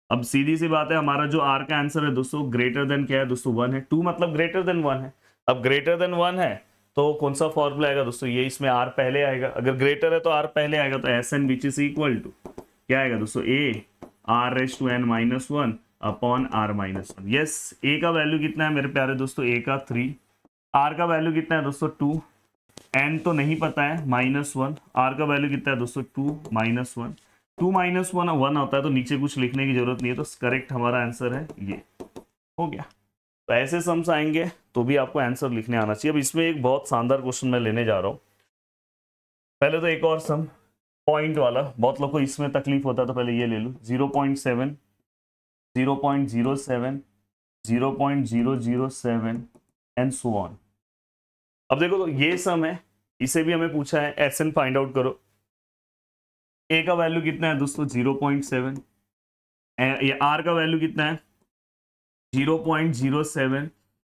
अब सीधी सी बात है, हमारा जो आर का आंसर है दोस्तों ग्रेटर देन क्या है दोस्तों 1 है, 2 मतलब ग्रेटर देन 1 है। अब ग्रेटर देन 1 है तो कौन सा फॉर्मूला आएगा दोस्तों, ये इसमें आर पहले आएगा, अगर ग्रेटर है तो आर पहले आएगा। तो S n which is equal to क्या आएगा दोस्तों, a r raise to n minus 1 upon r minus 1। Yes, a का वैल्यू कितना है मेरे प्यारे दोस्तों, ए का 3, आर का वैल्यू कितना है दोस्तों 2, एन तो नहीं पता है -1, आर का वैल्यू कितना है दोस्तों 2 -1, 2 -1 1 होता है तो नीचे कुछ लिखने की जरूरत नहीं है। तो करेक्ट हमारा आंसर है ये, हो गया। तो ऐसे सम्स आएंगे तो भी आपको आंसर लिखने आना चाहिए। अब इसमें एक बहुत शानदार क्वेश्चन मैं लेने जा रहा हूँ। पहले तो एक और सम पॉइंट वाला, बहुत लोग को इसमें तकलीफ होता है तो पहले ये ले लो, 0.7 0.07 0.007 एंड सो ऑन। अब देखो तो ये सम है, इसे भी हमें पूछा है एस एन फाइंड आउट करो। ए का वैल्यू कितना है दोस्तों 0.7, ये आर का वैल्यू कितना है 0.07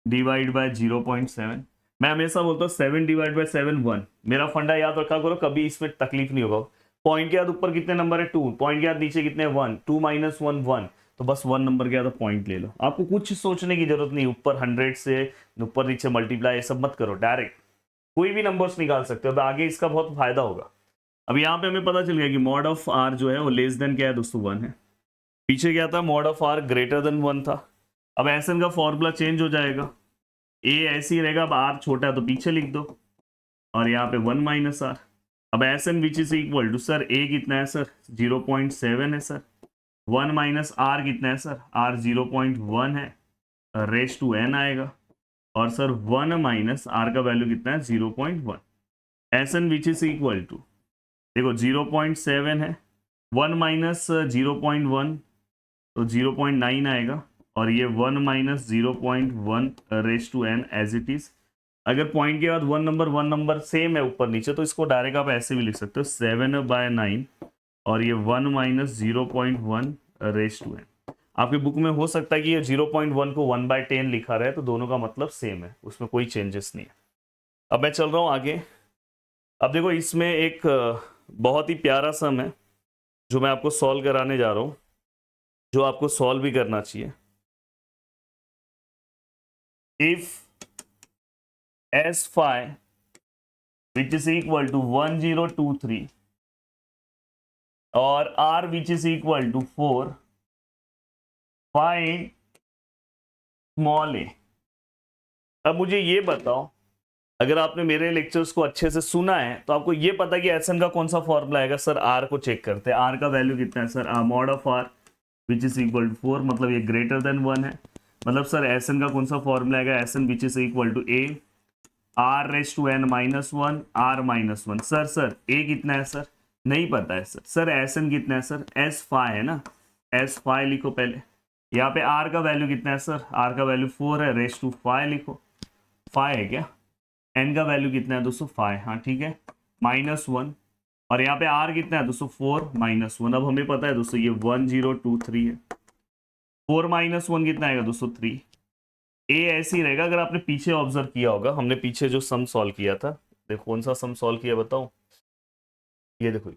डिवाइड बाय 0.7। मैं हमेशा बोलता हूँ 7 डिवाइड बाय 7 1। मेरा फंडा याद रखा करो, कभी इसमें तकलीफ नहीं होगा। पॉइंट के बाद ऊपर कितने नंबर है 2, पॉइंट के बाद नीचे कितने 1, 2 - 1 1, तो बस 1 नंबर के बाद पॉइंट ले लो। आपको कुछ सोचने की जरूरत नहीं, ऊपर 100 से ऊपर नीचे मल्टीप्लाई ये सब मत करो, डायरेक्ट कोई भी नंबर्स निकाल सकते हो। अब आगे इसका बहुत फायदा होगा। अब यहाँ पे हमें पता चल गया कि मॉड ऑफ आर जो है वो लेस देन क्या है दोस्तों 1 है। पीछे क्या था, mod of r greater than 1 था। अब एस एन का फॉर्मूला चेंज हो जाएगा, ए ऐसे ही रहेगा, अब आर छोटा है तो पीछे लिख दो और यहाँ पे 1 माइनस आर। अब S n which is equal to, sir a कितना है सर 0.7 है सर, 1 माइनस आर कितना है सर, आर 0.1 है, रेस टू एन आएगा, और सर 1 माइनस आर का वैल्यू कितना है 0.1। S n which is equal to देखो 0.7 है, 1 माइनस 0.1 तो 0.9 आएगा, और ये 1 minus 0.1 raise to n as it is. अगर पॉइंट के बाद 1 नंबर सेम है ऊपर नीचे तो इसको डायरेक्ट आप ऐसे भी लिख सकते हो 7/9, और ये 1 माइनस 0.1 रेस टू एन। आपकी बुक में हो सकता है कि ये 0.1 को 1/10 लिखा रहे, तो दोनों का मतलब सेम है, उसमें कोई चेंजेस नहीं है। अब मैं चल रहा हूँ आगे। अब देखो इसमें एक बहुत ही प्यारा सम है जो मैं आपको सॉल्व कराने जा रहा हूँ, जो आपको सॉल्व भी करना चाहिए। If S five which is equal to 1023 और r which is equal to 4, find small a. अब मुझे ये बताओ, अगर आपने मेरे लेक्चर्स को अच्छे से सुना है तो आपको ये पता है कि एस एन का कौन सा फॉर्मूला आएगा। सर आर को चेक करते हैं, आर का वैल्यू कितना है sir, mod of r which is equal to 4, मतलब ये ग्रेटर देन 1 है। मतलब सर एस एन का कौन सा फॉर्मूला आएगा, S n which is equal to A r raise to n minus one r minus one. Sir a कितना है सर, नहीं पता है सर एस एन कितना है सर, एस फाइव है ना, एस फाइव लिखो पहले। यहाँ पे आर का वैल्यू कितना है सर, आर का वैल्यू 4 है, रेस टू 5 लिखो, 5 है क्या। एन का वैल्यू कितना है दोस्तों 5, हाँ ठीक है, माइनस वन। और यहाँ पे आर कितना है दोस्तों 4 माइनस वन। अब हमें पता है दोस्तों ये 1023 है, 4 माइनस वन कितना आएगा दोस्तों 3। ए ऐसे ही रहेगा। अगर आपने पीछे ऑब्जर्व किया होगा, हमने पीछे जो सम सॉल्व किया था, देखो कौन सा सम सॉल्व किया बताओ, ये देखो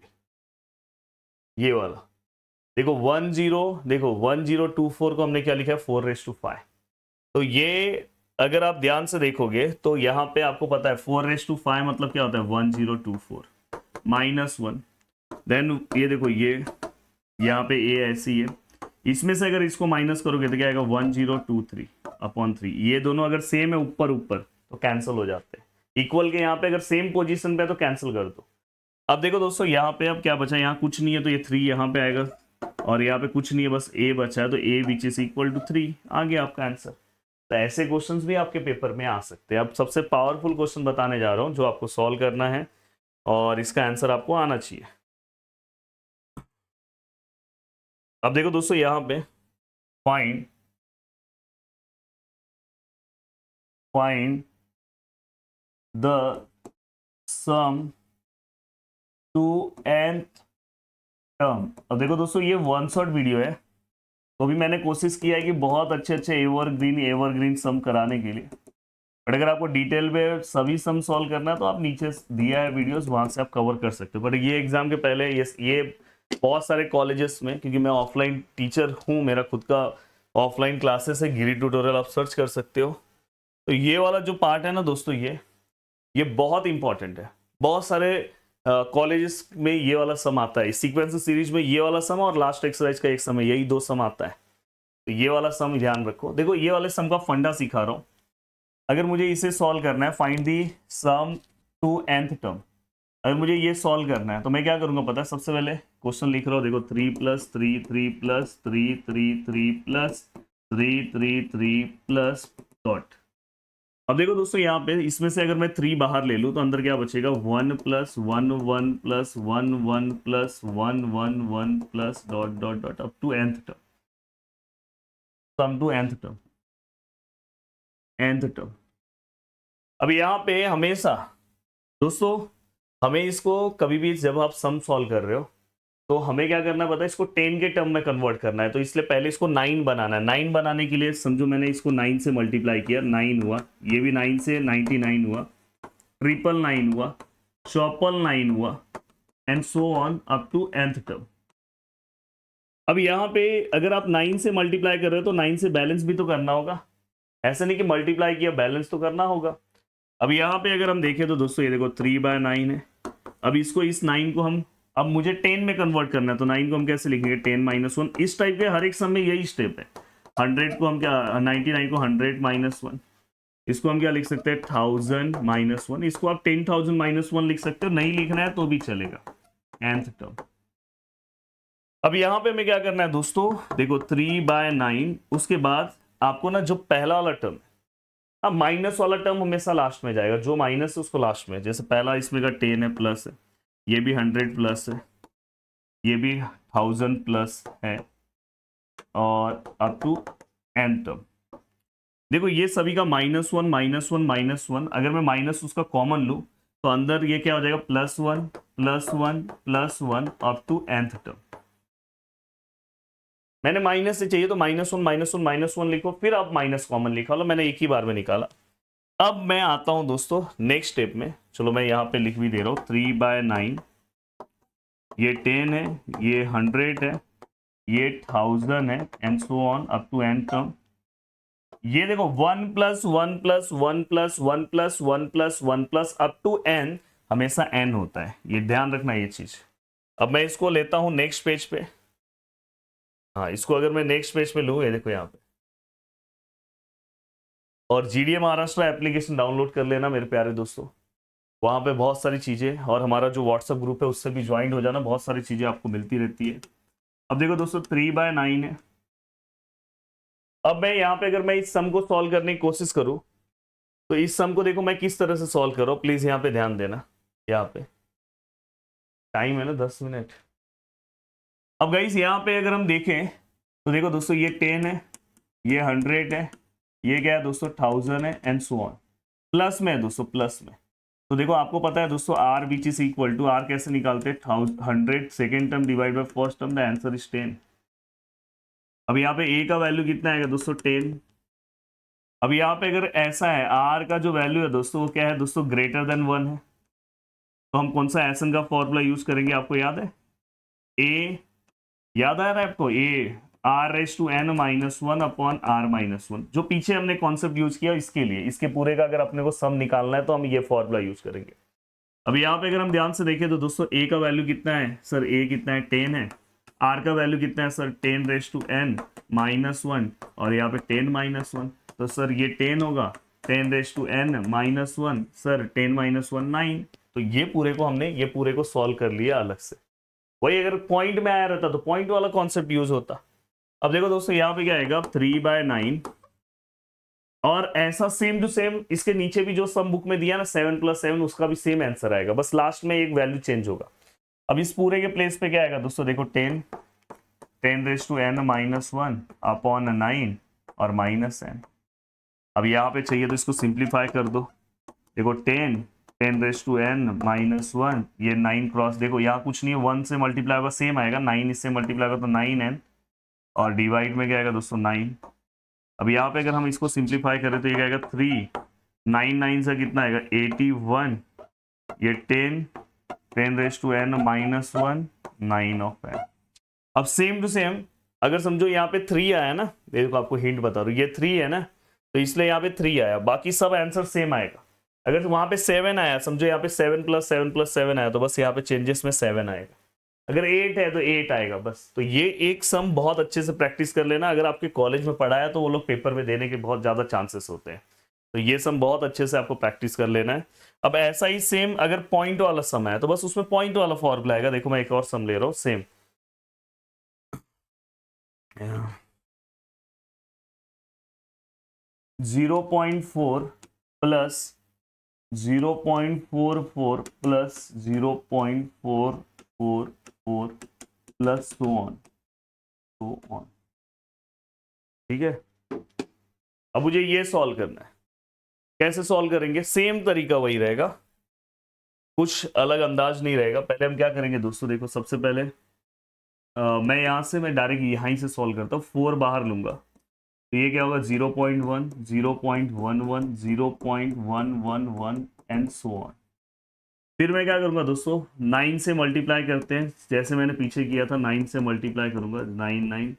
ये वाला, देखो 1024 को हमने क्या लिखा है 4/5। तो ये अगर आप ध्यान से देखोगे तो यहाँ पे आपको पता है 4/5 मतलब क्या होता है 1024 माइनस वन। देन ये देखो ये यहाँ पे ए ऐसी है, इसमें से अगर इसको माइनस करोगे तो क्या आएगा 1023/3। ये दोनों अगर सेम है ऊपर ऊपर तो कैंसिल हो जाते हैं। इक्वल के यहाँ पे अगर सेम पोजीशन पे है तो कैंसिल कर दो। अब देखो दोस्तों यहाँ पे अब क्या बचा, यहाँ कुछ नहीं है तो ये 3 यहाँ पे आएगा, और यहाँ पे कुछ नहीं है बस ए बचा है, तो ए विच इज इक्वल टू 3 आ गया आपका आंसर। तो ऐसे क्वेश्चंस भी आपके पेपर में आ सकते हैं। अब सबसे पावरफुल क्वेश्चन बताने जा रहा हूँ जो आपको सॉल्व करना है और इसका आंसर आपको आना चाहिए। अब देखो दोस्तों यहाँ पे find the sum to nth term. अब देखो दोस्तों ये वन शॉट वीडियो है, तो भी मैंने कोशिश किया है कि बहुत अच्छे अच्छे एवरग्रीन सम कराने के लिए। बट अगर आपको डिटेल में सभी सम सॉल्व करना है तो आप नीचे दिया है वीडियोस, वहां से आप कवर कर सकते हो। बट ये एग्जाम के पहले ये बहुत सारे कॉलेजेस में, क्योंकि मैं ऑफलाइन टीचर हूँ, मेरा खुद का ऑफलाइन क्लासेस है, गिरी ट्यूटोरियल आप सर्च कर सकते हो। तो ये वाला जो पार्ट है ना दोस्तों, ये बहुत इंपॉर्टेंट है। बहुत सारे कॉलेजेस में ये वाला सम आता है, सीक्वेंस सीरीज में ये वाला सम और लास्ट एक्सरसाइज का एक सम है, यही 2 सम आता है। तो ये वाला सम ध्यान रखो। देखो ये वाले सम का फंडा सिखा रहा हूँ। अगर मुझे इसे सॉल्व करना है, find the sum to nth term, अगर मुझे ये सॉल्व करना है तो मैं क्या करूंगा पता है, सबसे पहले क्वेश्चन लिख रहा हूँ, देखो 3 + 3 3 + 3 3 3 + 3 3 3 प्लस डॉट। अब देखो दोस्तों यहाँ पे इसमें से अगर मैं 3 बाहर ले लूँ तो अंदर क्या बचेगा 1 + 1 1 + 1 1 + 1 1 1 plus dot dot dot up to nth term, sum to nth term. अब यहाँ पे हमेशा दोस्तों हमें इसको कभी भी जब आप सम सॉल्व कर रहे हो तो हमें क्या करना पता है, इसको 10 के टर्म में कन्वर्ट करना है। तो इसलिए पहले इसको 9 बनाना है। 9 बनाने के लिए समझो मैंने इसको 9 से मल्टीप्लाई किया, 9 हुआ, ये भी 9 से 99 हुआ, 999 हुआ, 999 हुआ, and so on up to nth term. अब यहाँ पे अगर आप 9 से मल्टीप्लाई कर रहे हो तो 9 से बैलेंस भी तो करना होगा, ऐसा नहीं कि मल्टीप्लाई किया बैलेंस तो करना होगा। अब यहाँ पे अगर हम देखें तो दोस्तों ये देखो 3/9 है। अब इसको इस 9 को हम, अब मुझे 10 में कन्वर्ट करना है तो 9 को हम कैसे लिखेंगे 10 - 1। इस टाइप के हर एक सम में यही स्टेप है। 100 को हम क्या, 99 को 100 - 1, इसको हम क्या लिख सकते हैं 1000 - 1, इसको आप 10,000 - 1 लिख सकते हो, नहीं लिखना है तो भी चलेगा, nth टर्म। अब यहाँ पे हमें क्या करना है दोस्तों, देखो 3/9, उसके बाद आपको ना जो पहला वाला टर्म, अब माइनस वाला टर्म हमेशा लास्ट में जाएगा, जो माइनस है उसको लास्ट में। जैसे पहला इसमें का 10 है, प्लस है, ये भी 100 प्लस है, ये भी 1000 प्लस है, और अप टू n टर्म। देखो ये सभी का -1 -1 -1, अगर मैं माइनस उसका कॉमन लूं तो अंदर ये क्या हो जाएगा +1 +1 +1 अप टू nth टर्म। मैंने माइनस से चाहिए तो -1 -1 लिखो, फिर आप माइनस कॉमन निकालो, मैंने एक ही बार में निकाला। अब मैं आता हूं दोस्तों नेक्स्ट स्टेप में, चलो मैं यहाँ पे लिख भी दे रहा हूँ 3/9, ये 10 है, ये 100 है, ये 1000 है, and so on up to n term. ये देखो 1 + 1 + 1 + 1 + 1 + 1 + अप टू n, हमेशा n होता है, ये ध्यान रखना ये चीज। अब मैं इसको लेता हूं नेक्स्ट पेज पे। हाँ इसको अगर मैं नेक्स्ट पेज पे लूँ, ये देखो यहाँ पे और GDA महाराष्ट्र एप्लीकेशन डाउनलोड कर लेना मेरे प्यारे दोस्तों, वहाँ पे बहुत सारी चीज़ें, और हमारा जो व्हाट्सएप ग्रुप है उससे भी ज्वाइंट हो जाना, बहुत सारी चीज़ें आपको मिलती रहती है। अब देखो दोस्तों 3/9 है। अब मैं यहाँ पे अगर मैं इस सम को सॉल्व करने की कोशिश करूँ तो इस सम को देखो मैं किस तरह से सॉल्व कर रहा हूँ, प्लीज़ यहाँ पे ध्यान देना। यहाँ पे टाइम है ना 10 मिनट। अब गाइस यहाँ पे अगर हम देखें तो देखो दोस्तों ये 10 है, ये 100 है, ये क्या है दोस्तों 1000 है, एंड सो ऑन। प्लस में है दोस्तों, प्लस में। तो देखो आपको पता है दोस्तों r which is equal to, r कैसे निकालते हैं, 100 second term divide by first term, the answer is 10। अब यहाँ पे ए का वैल्यू कितना आएगा दोस्तों 10। अब यहाँ पे अगर ऐसा है आर का जो वैल्यू है दोस्तों वो क्या है दोस्तों ग्रेटर देन 1 है, तो हम कौन सा एसन का फॉर्मूला यूज करेंगे, आपको याद है, ए, याद आ रहा है आपको, ए r⁻n−1 अपॉन r−1, जो पीछे हमने कॉन्सेप्ट यूज किया इसके लिए, इसके पूरे का अगर अपने को सम निकालना है तो हम ये फॉर्मूला यूज करेंगे। अब यहाँ पे अगर हम ध्यान से देखें तो दोस्तों ए का वैल्यू कितना है सर, ए कितना है 10 है, आर का वैल्यू कितना है सर 10⁻n−1, और यहाँ पे 10-1, तो सर ये 10 होगा, 10⁻n−1 सर 10-1 9, तो ये पूरे को हमने ये पूरे को सॉल्व कर लिया अलग से। वही अगर पॉइंट में आया रहता तो पॉइंट वाला कॉन्सेप्ट यूज होता। अब देखो दोस्तों यहाँ पे क्या आएगा 3/9, और ऐसा सेम टू सेम इसके नीचे भी जो सम बुक में दिया ना 7+7, उसका भी सेम आंसर आएगा, बस लास्ट में एक वैल्यू चेंज होगा। अब इस पूरे के प्लेस पे क्या आएगा दोस्तों, देखो 10⁻n−1 अपॉन 9 और -n। अब यहाँ पे चाहिए तो इसको सिंप्लीफाई कर दो, देखो 10⁻n−1, ये 9 क्रॉस, देखो यहाँ कुछ नहीं है, 1 से मल्टीप्लाई होगा सेम आएगा, 9 इससे मल्टीप्लाई होगा तो 9n, और डिवाइड में क्या आएगा दोस्तों 9। अब यहाँ पे अगर हम इसको सिंप्लीफाई करें तो ये क्या आएगा 3, 9 से कितना आएगा 81, ये 10⁻n−1 9 ऑफ n। अब सेम टू सेम अगर समझो यहाँ पे 3 आया ना, देखो आपको हिंट बता रहा हूँ, ये 3 है ना तो इसलिए यहाँ पे 3 आया, बाकी सब आंसर सेम आएगा। अगर वहां पे 7 आया, समझो यहाँ पे 7+7+7 आया, तो बस यहाँ पे चेंजेस में 7 आएगा। अगर 8 है तो 8 आएगा बस। तो ये एक सम बहुत अच्छे से प्रैक्टिस कर लेना, अगर आपके कॉलेज में पढ़ा है तो वो लोग पेपर में देने के बहुत ज़्यादा चांसेस होते हैं, तो ये सम बहुत अच्छे से आपको प्रैक्टिस कर लेना है। अब ऐसा ही सेम अगर पॉइंट वाला सम है तो बस उसमें पॉइंट वाला फॉर्मूला आएगा। देखो मैं एक और सम ले रहा हूँ same, 0.4 plus 0.44 plus 0.444 plus so on. ठीक है, अब मुझे ये सॉल्व करना है। कैसे सॉल्व करेंगे, सेम तरीका वही रहेगा, कुछ अलग अंदाज नहीं रहेगा। पहले हम क्या करेंगे दोस्तों, देखो सबसे पहले मैं यहां से मैं डायरेक्ट यहां से सॉल्व करता हूँ, 4 बाहर लूंगा तो ये क्या होगा 0.1 0.11 0.111 एंड सो ऑन। फिर मैं क्या करूंगा दोस्तों 9 से मल्टीप्लाई करते हैं, जैसे मैंने पीछे किया था 9 से मल्टीप्लाई करूंगा 9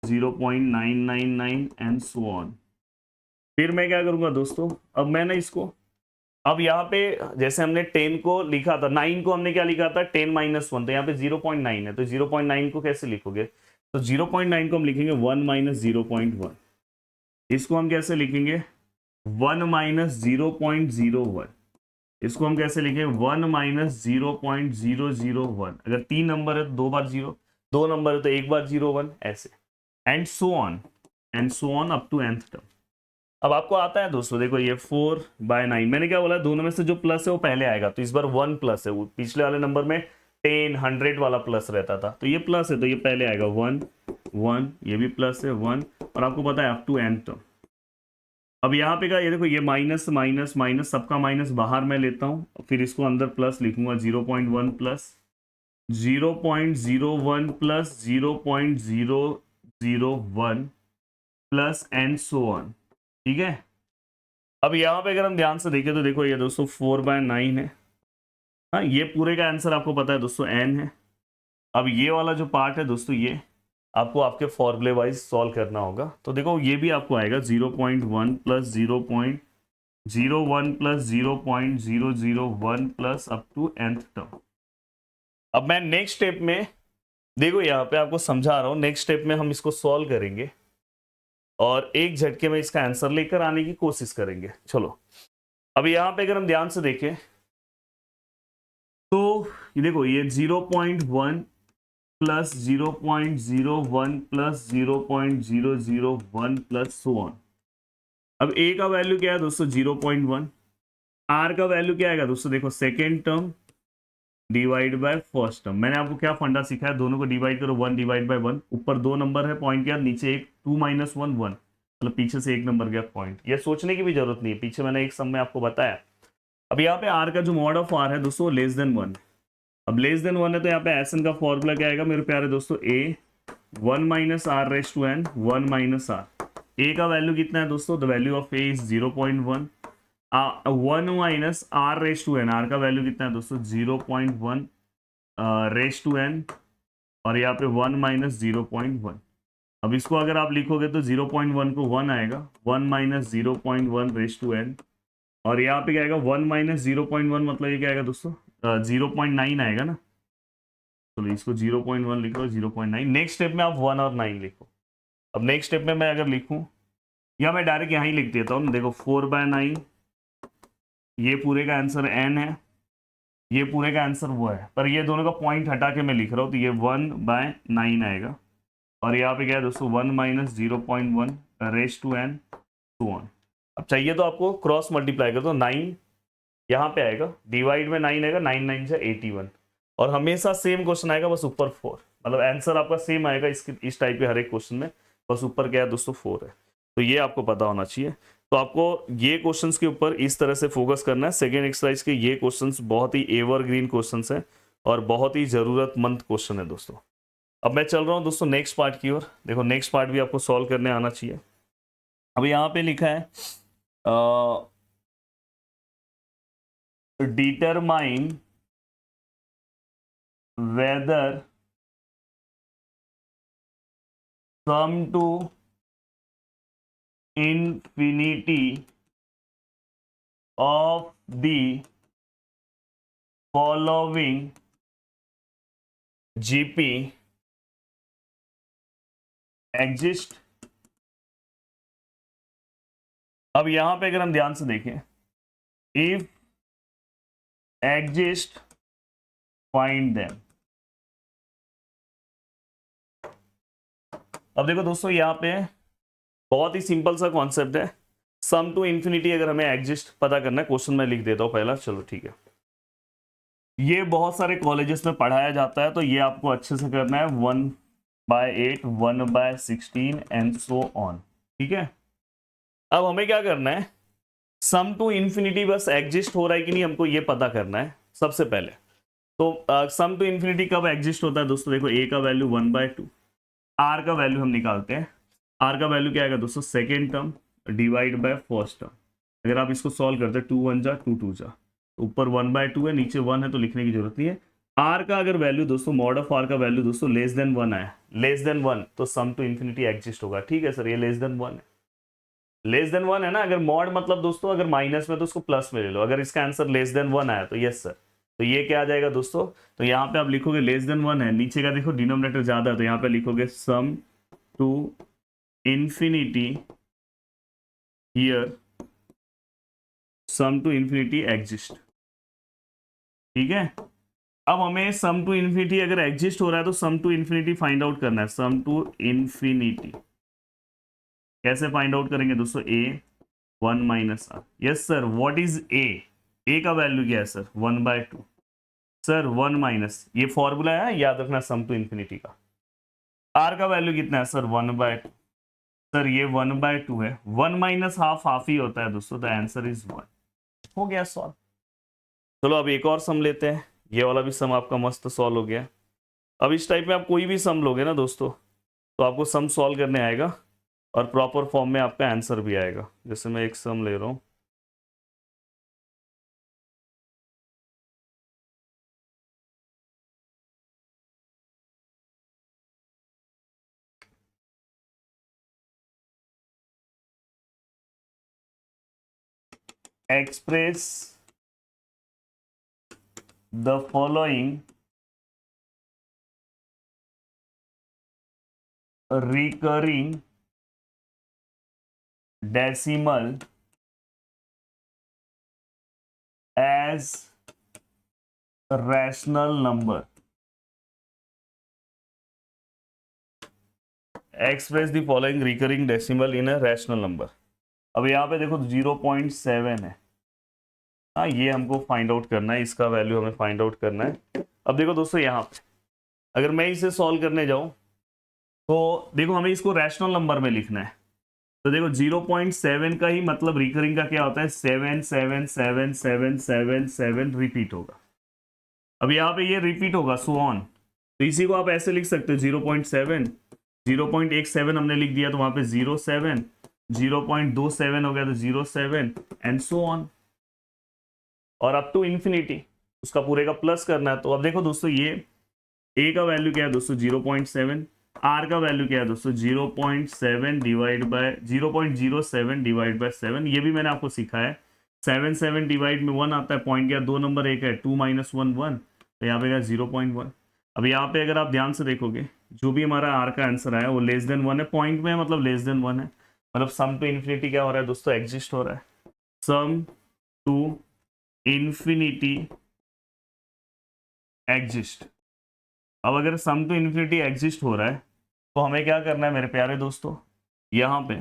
0.999 एंड सो ऑन। फिर मैं क्या करूंगा दोस्तों, अब मैं ना इसको, अब यहाँ पे जैसे हमने 10 को लिखा था, 9 को हमने क्या लिखा था 10-1, तो यहाँ पे 0.9 है, तो 0.9 को कैसे लिखोगे, तो 0.9 को हम लिखेंगे 1 - 0.1। इसको हम कैसे लिखेंगे 1 - 0.01। इसको हम कैसे लिखेंगे 1 - 0.001। अगर 3 नंबर है तो 2 बार 0, 2 नंबर है तो 1 बार 0 1, ऐसे and so on up to nth term. अब आपको आता है दोस्तों, देखो ये 4/9, मैंने क्या बोला दोनों में से जो प्लस है वो पहले आएगा, तो इस बार 1 प्लस है, वो पिछले वाले नंबर में 10 100 वाला प्लस रहता था, तो ये प्लस है तो ये पहले आएगा 1 1, ये भी प्लस है 1, और आपको पता है अप टू n टर्म। अब यहाँ पे का ये देखो ये माइनस माइनस माइनस, सबका माइनस बाहर मैं लेता हूँ, फिर इसको अंदर प्लस लिखूंगा 0.1 plus 0.01 plus 0.001 plus and so on. ठीक है, अब यहाँ पे अगर हम ध्यान से देखें तो देखो ये दोस्तों 4/9 है, हाँ ये पूरे का आंसर आपको पता है दोस्तों n है। अब ये वाला जो पार्ट है दोस्तों ये आपको आपके फॉर्मूले वाइज सॉल्व करना होगा, तो देखो ये भी आपको आएगा 0.1 plus 0.01 plus 0.001 plus up to nth term. अब मैं नेक्स्ट स्टेप में, देखो यहाँ पे आपको समझा रहा हूँ, नेक्स्ट स्टेप में हम इसको सॉल्व करेंगे। और एक झटके में इसका आंसर लेकर आने की कोशिश करेंगे। चलो अब यहाँ पे अगर हम ध्यान से देखें तो ये देखो, ये 0.1 plus 0.01 plus 0.001 plus so on. अब ए का वैल्यू क्या है दोस्तों 0.1, आर का वैल्यू क्या आएगा दोस्तों, देखो second term divide by first term. मैंने आपको क्या फंडा सिखाया, दोनों को डिवाइड करो, 1 डिवाइड बाय 1, ऊपर 2 नंबर है पॉइंट के बाद, नीचे एक 2 माइनस 1 1, मतलब पीछे से एक नंबर गया पॉइंट। ये सोचने की भी जरूरत नहीं है, पीछे मैंने एक सम में आपको बताया। अब यहाँ पे आर का जो मॉड ऑफ आर है दोस्तों लेस देन 1। अब लेस देन 1 है तो यहाँ पे एस एन का फॉर्मूला क्या आएगा मेरे प्यारे दोस्तों, a 1 minus r raise to n 1 minus r. A का वैल्यू कितना है दोस्तों, the value of a is 0.1, 1 minus r raise to n, r का वैल्यू कितना है दोस्तों 0.1 रेस टू एन, और यहाँ पे 1 माइनस 0.1। अब इसको अगर आप लिखोगे तो 0.1 को 1 आएगा, 1 माइनस 0.1 रेस टू एन, और यहाँ पे क्या आएगा 1 माइनस 0.1, मतलब ये क्या आएगा दोस्तों 0.9 आएगा ना। चलो इसको 0.1 लिख लो, 0.9। नेक्स्ट स्टेप में आप 1 और 9 लिखो। अब नेक्स्ट स्टेप में मैं अगर लिखूं, या मैं डायरेक्ट यहाँ ही लिख देता हूँ, देखो 4/9, ये पूरे का आंसर n है, ये पूरे का आंसर वो है, पर ये दोनों का पॉइंट हटा के मैं लिख रहा हूँ, तो ये 1/9 आएगा, और यहाँ पे क्या है दोस्तों 1 minus 0.1 raise to n to on. अब चाहिए तो आपको क्रॉस मल्टीप्लाई कर दो, 9 यहाँ पे आएगा, डिवाइड में 9 आएगा, 9 9 से 81, और हमेशा सेम क्वेश्चन आएगा, बस ऊपर 4, मतलब आंसर आपका सेम आएगा इस टाइप के हर एक क्वेश्चन में, बस ऊपर क्या है दोस्तों 4 है। तो ये आपको पता होना चाहिए। तो आपको ये क्वेश्चंस के ऊपर इस तरह से फोकस करना है। सेकेंड एक्सरसाइज के ये क्वेश्चंस बहुत ही एवरग्रीन क्वेश्चंस हैं और बहुत ही जरूरतमंद क्वेश्चन है दोस्तों। अब मैं चल रहा हूं दोस्तों नेक्स्ट पार्ट की ओर। देखो नेक्स्ट पार्ट भी आपको सॉल्व करने आना चाहिए। अब यहाँ पे लिखा है determine whether sum to infinity of the following GP exist। अब यहां पे अगर हम ध्यान से देखें, if exist find them। अब देखो दोस्तों यहां पे बहुत ही सिंपल सा कॉन्सेप्ट है, सम टू इंफिनिटी अगर हमें एग्जिस्ट पता करना है। क्वेश्चन मैं लिख देता हूं पहला, चलो ठीक है। ये बहुत सारे कॉलेजेस में पढ़ाया जाता है, तो ये आपको अच्छे से करना है, 1/8 1/16 एंड सो ऑन, ठीक है। अब हमें क्या करना है, सम टू इंफिनिटी बस एग्जिस्ट हो रहा है कि नहीं हमको ये पता करना है सबसे पहले। तो सम टू इंफिनिटी कब एग्जिस्ट होता है दोस्तों, देखो ए का वैल्यू 1/2, आर का वैल्यू हम निकालते हैं, आर का वैल्यू क्या आएगा दोस्तों second term divide by first term. अगर आप इसको सॉल्व करते हैं 2 1 जा 2 2 जा, ऊपर 1/2 है, नीचे 1 है, तो लिखने की जरूरत नहीं है। आर का अगर वैल्यू दोस्तों, मॉड ऑफ आर का वैल्यू दोस्तों लेस देन 1 आया, लेस देन 1, तो सम टू इंफिनिटी एग्जिस्ट होगा। ठीक है सर, ये लेस देन 1 है, लेस देन 1 है ना। अगर मॉड मतलब दोस्तों अगर माइनस में तो उसको प्लस में ले लो, अगर इसका आंसर लेस देन 1 आया तो यस सर। तो ये क्या आ जाएगा दोस्तों, तो यहाँ पे आप लिखोगे लेस देन 1 है, नीचे का देखो डिनोमिनेटर ज्यादा है, तो यहाँ पे लिखोगे sum to infinity here sum to infinity exist, ठीक है। अब हमें सम टू इंफिनिटी अगर एग्जिस्ट हो रहा है तो sum to infinity find out करना है। सम टू इंफिनिटी कैसे फाइंड आउट करेंगे दोस्तों, a 1 minus r. Yes sir, what is a, a का वैल्यू क्या है सर 1/2, सर 1 माइनस, ये फॉर्मूला है याद रखना सम टू इंफिनिटी का। आर का वैल्यू कितना है सर 1/2, सर ये 1/2 है, 1 माइनस हाफ हाफ ही होता है दोस्तों, द आंसर इज 1। हो गया सॉल्व। चलो अब एक और सम लेते हैं, ये वाला भी सम आपका मस्त सॉल्व हो गया। अब इस टाइप में आप कोई भी सम लोगे ना दोस्तों, तो आपको सम सॉल्व करने आएगा और प्रॉपर फॉर्म में आपका आंसर भी आएगा। जैसे मैं एक सम ले रहा हूं, express the following recurring decimal as rational number, express the following recurring decimal in a rational number. अब यहाँ पे देखो 0.7 है, हाँ ये हमको फाइंड आउट करना है, इसका वैल्यू हमें फाइंड आउट करना है। अब देखो दोस्तों यहाँ पे अगर मैं इसे सॉल्व करने जाऊं तो देखो हमें इसको रैशनल नंबर में लिखना है। तो देखो 0.7 का ही मतलब रिकरिंग का क्या होता है, 7 7 7 7 7 7 रिपीट होगा। अब यहाँ पे ये रिपीट होगा सो ऑन, तो इसी को आप ऐसे लिख सकते हो 0.7, 0.17 हमने लिख दिया तो वहां पे 0.7, 0.27 हो गया तो 0.7 एंड सो ऑन, और अप टू इंफिनिटी उसका पूरे का प्लस करना है। तो अब देखो दोस्तों ये ए का वैल्यू क्या है दोस्तों 0.7, आर का वैल्यू क्या है दोस्तों 0.7 डिवाइड बाय 0.07 डिवाइड बाय 7, ये भी मैंने आपको सिखाया है। 7 7 डिवाइड में 1 आता है, पॉइंट क्या 2 नंबर एक है, 2 माइनस 1 1, तो यहाँ पे क्या 0.1। अब यहाँ पे अगर आप ध्यान से देखोगे जो भी हमारा आर का आंसर आया वो लेस देन 1 है, पॉइंट में मतलब लेस देन 1 है, मतलब सम टू इन्फिनिटी क्या हो रहा है दोस्तों, एग्जिस्ट हो रहा है, सम टू इन्फिनिटी एग्जिस्ट। अब अगर सम टू इन्फिनिटी एग्जिस्ट हो रहा है तो हमें क्या करना है मेरे प्यारे दोस्तों, यहाँ पे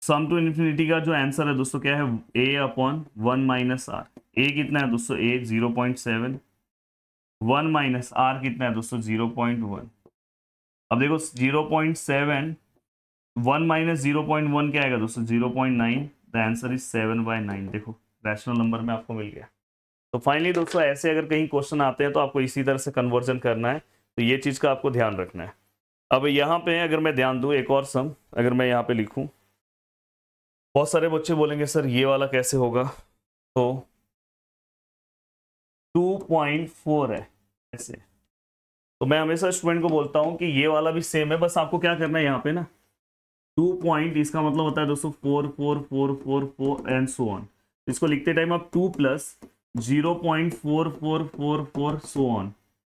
सम टू इन्फिनिटी का जो आंसर है दोस्तों क्या है, a अपॉन 1 माइनस आर। ए कितना है दोस्तों, a 0.7, 1 माइनस आर कितना है दोस्तों 0.1। अब देखो 0.7, 1 माइनस 0.1 क्या आएगा दोस्तों 0.9, द आंसर इज 7/9। देखो रैशनल नंबर में आपको मिल गया। तो फाइनली दोस्तों ऐसे अगर कहीं क्वेश्चन आते हैं तो आपको इसी तरह से कन्वर्जन करना है, तो ये चीज़ का आपको ध्यान रखना है। अब यहाँ पे अगर मैं ध्यान दूँ एक और सम अगर मैं यहाँ पे लिखूँ, बहुत सारे बच्चे बोलेंगे सर ये वाला कैसे होगा, तो 2.4 है ऐसे, तो मैं हमेशा स्टूडेंट को बोलता हूँ कि ये वाला भी सेम है, बस आपको क्या करना है यहाँ पे ना 2 पॉइंट, इसका मतलब होता है दोस्तों 4 4 4 4 4 एंड सो ऑन। इसको लिखते टाइम आप 2 प्लस 0.4444 सो ऑन।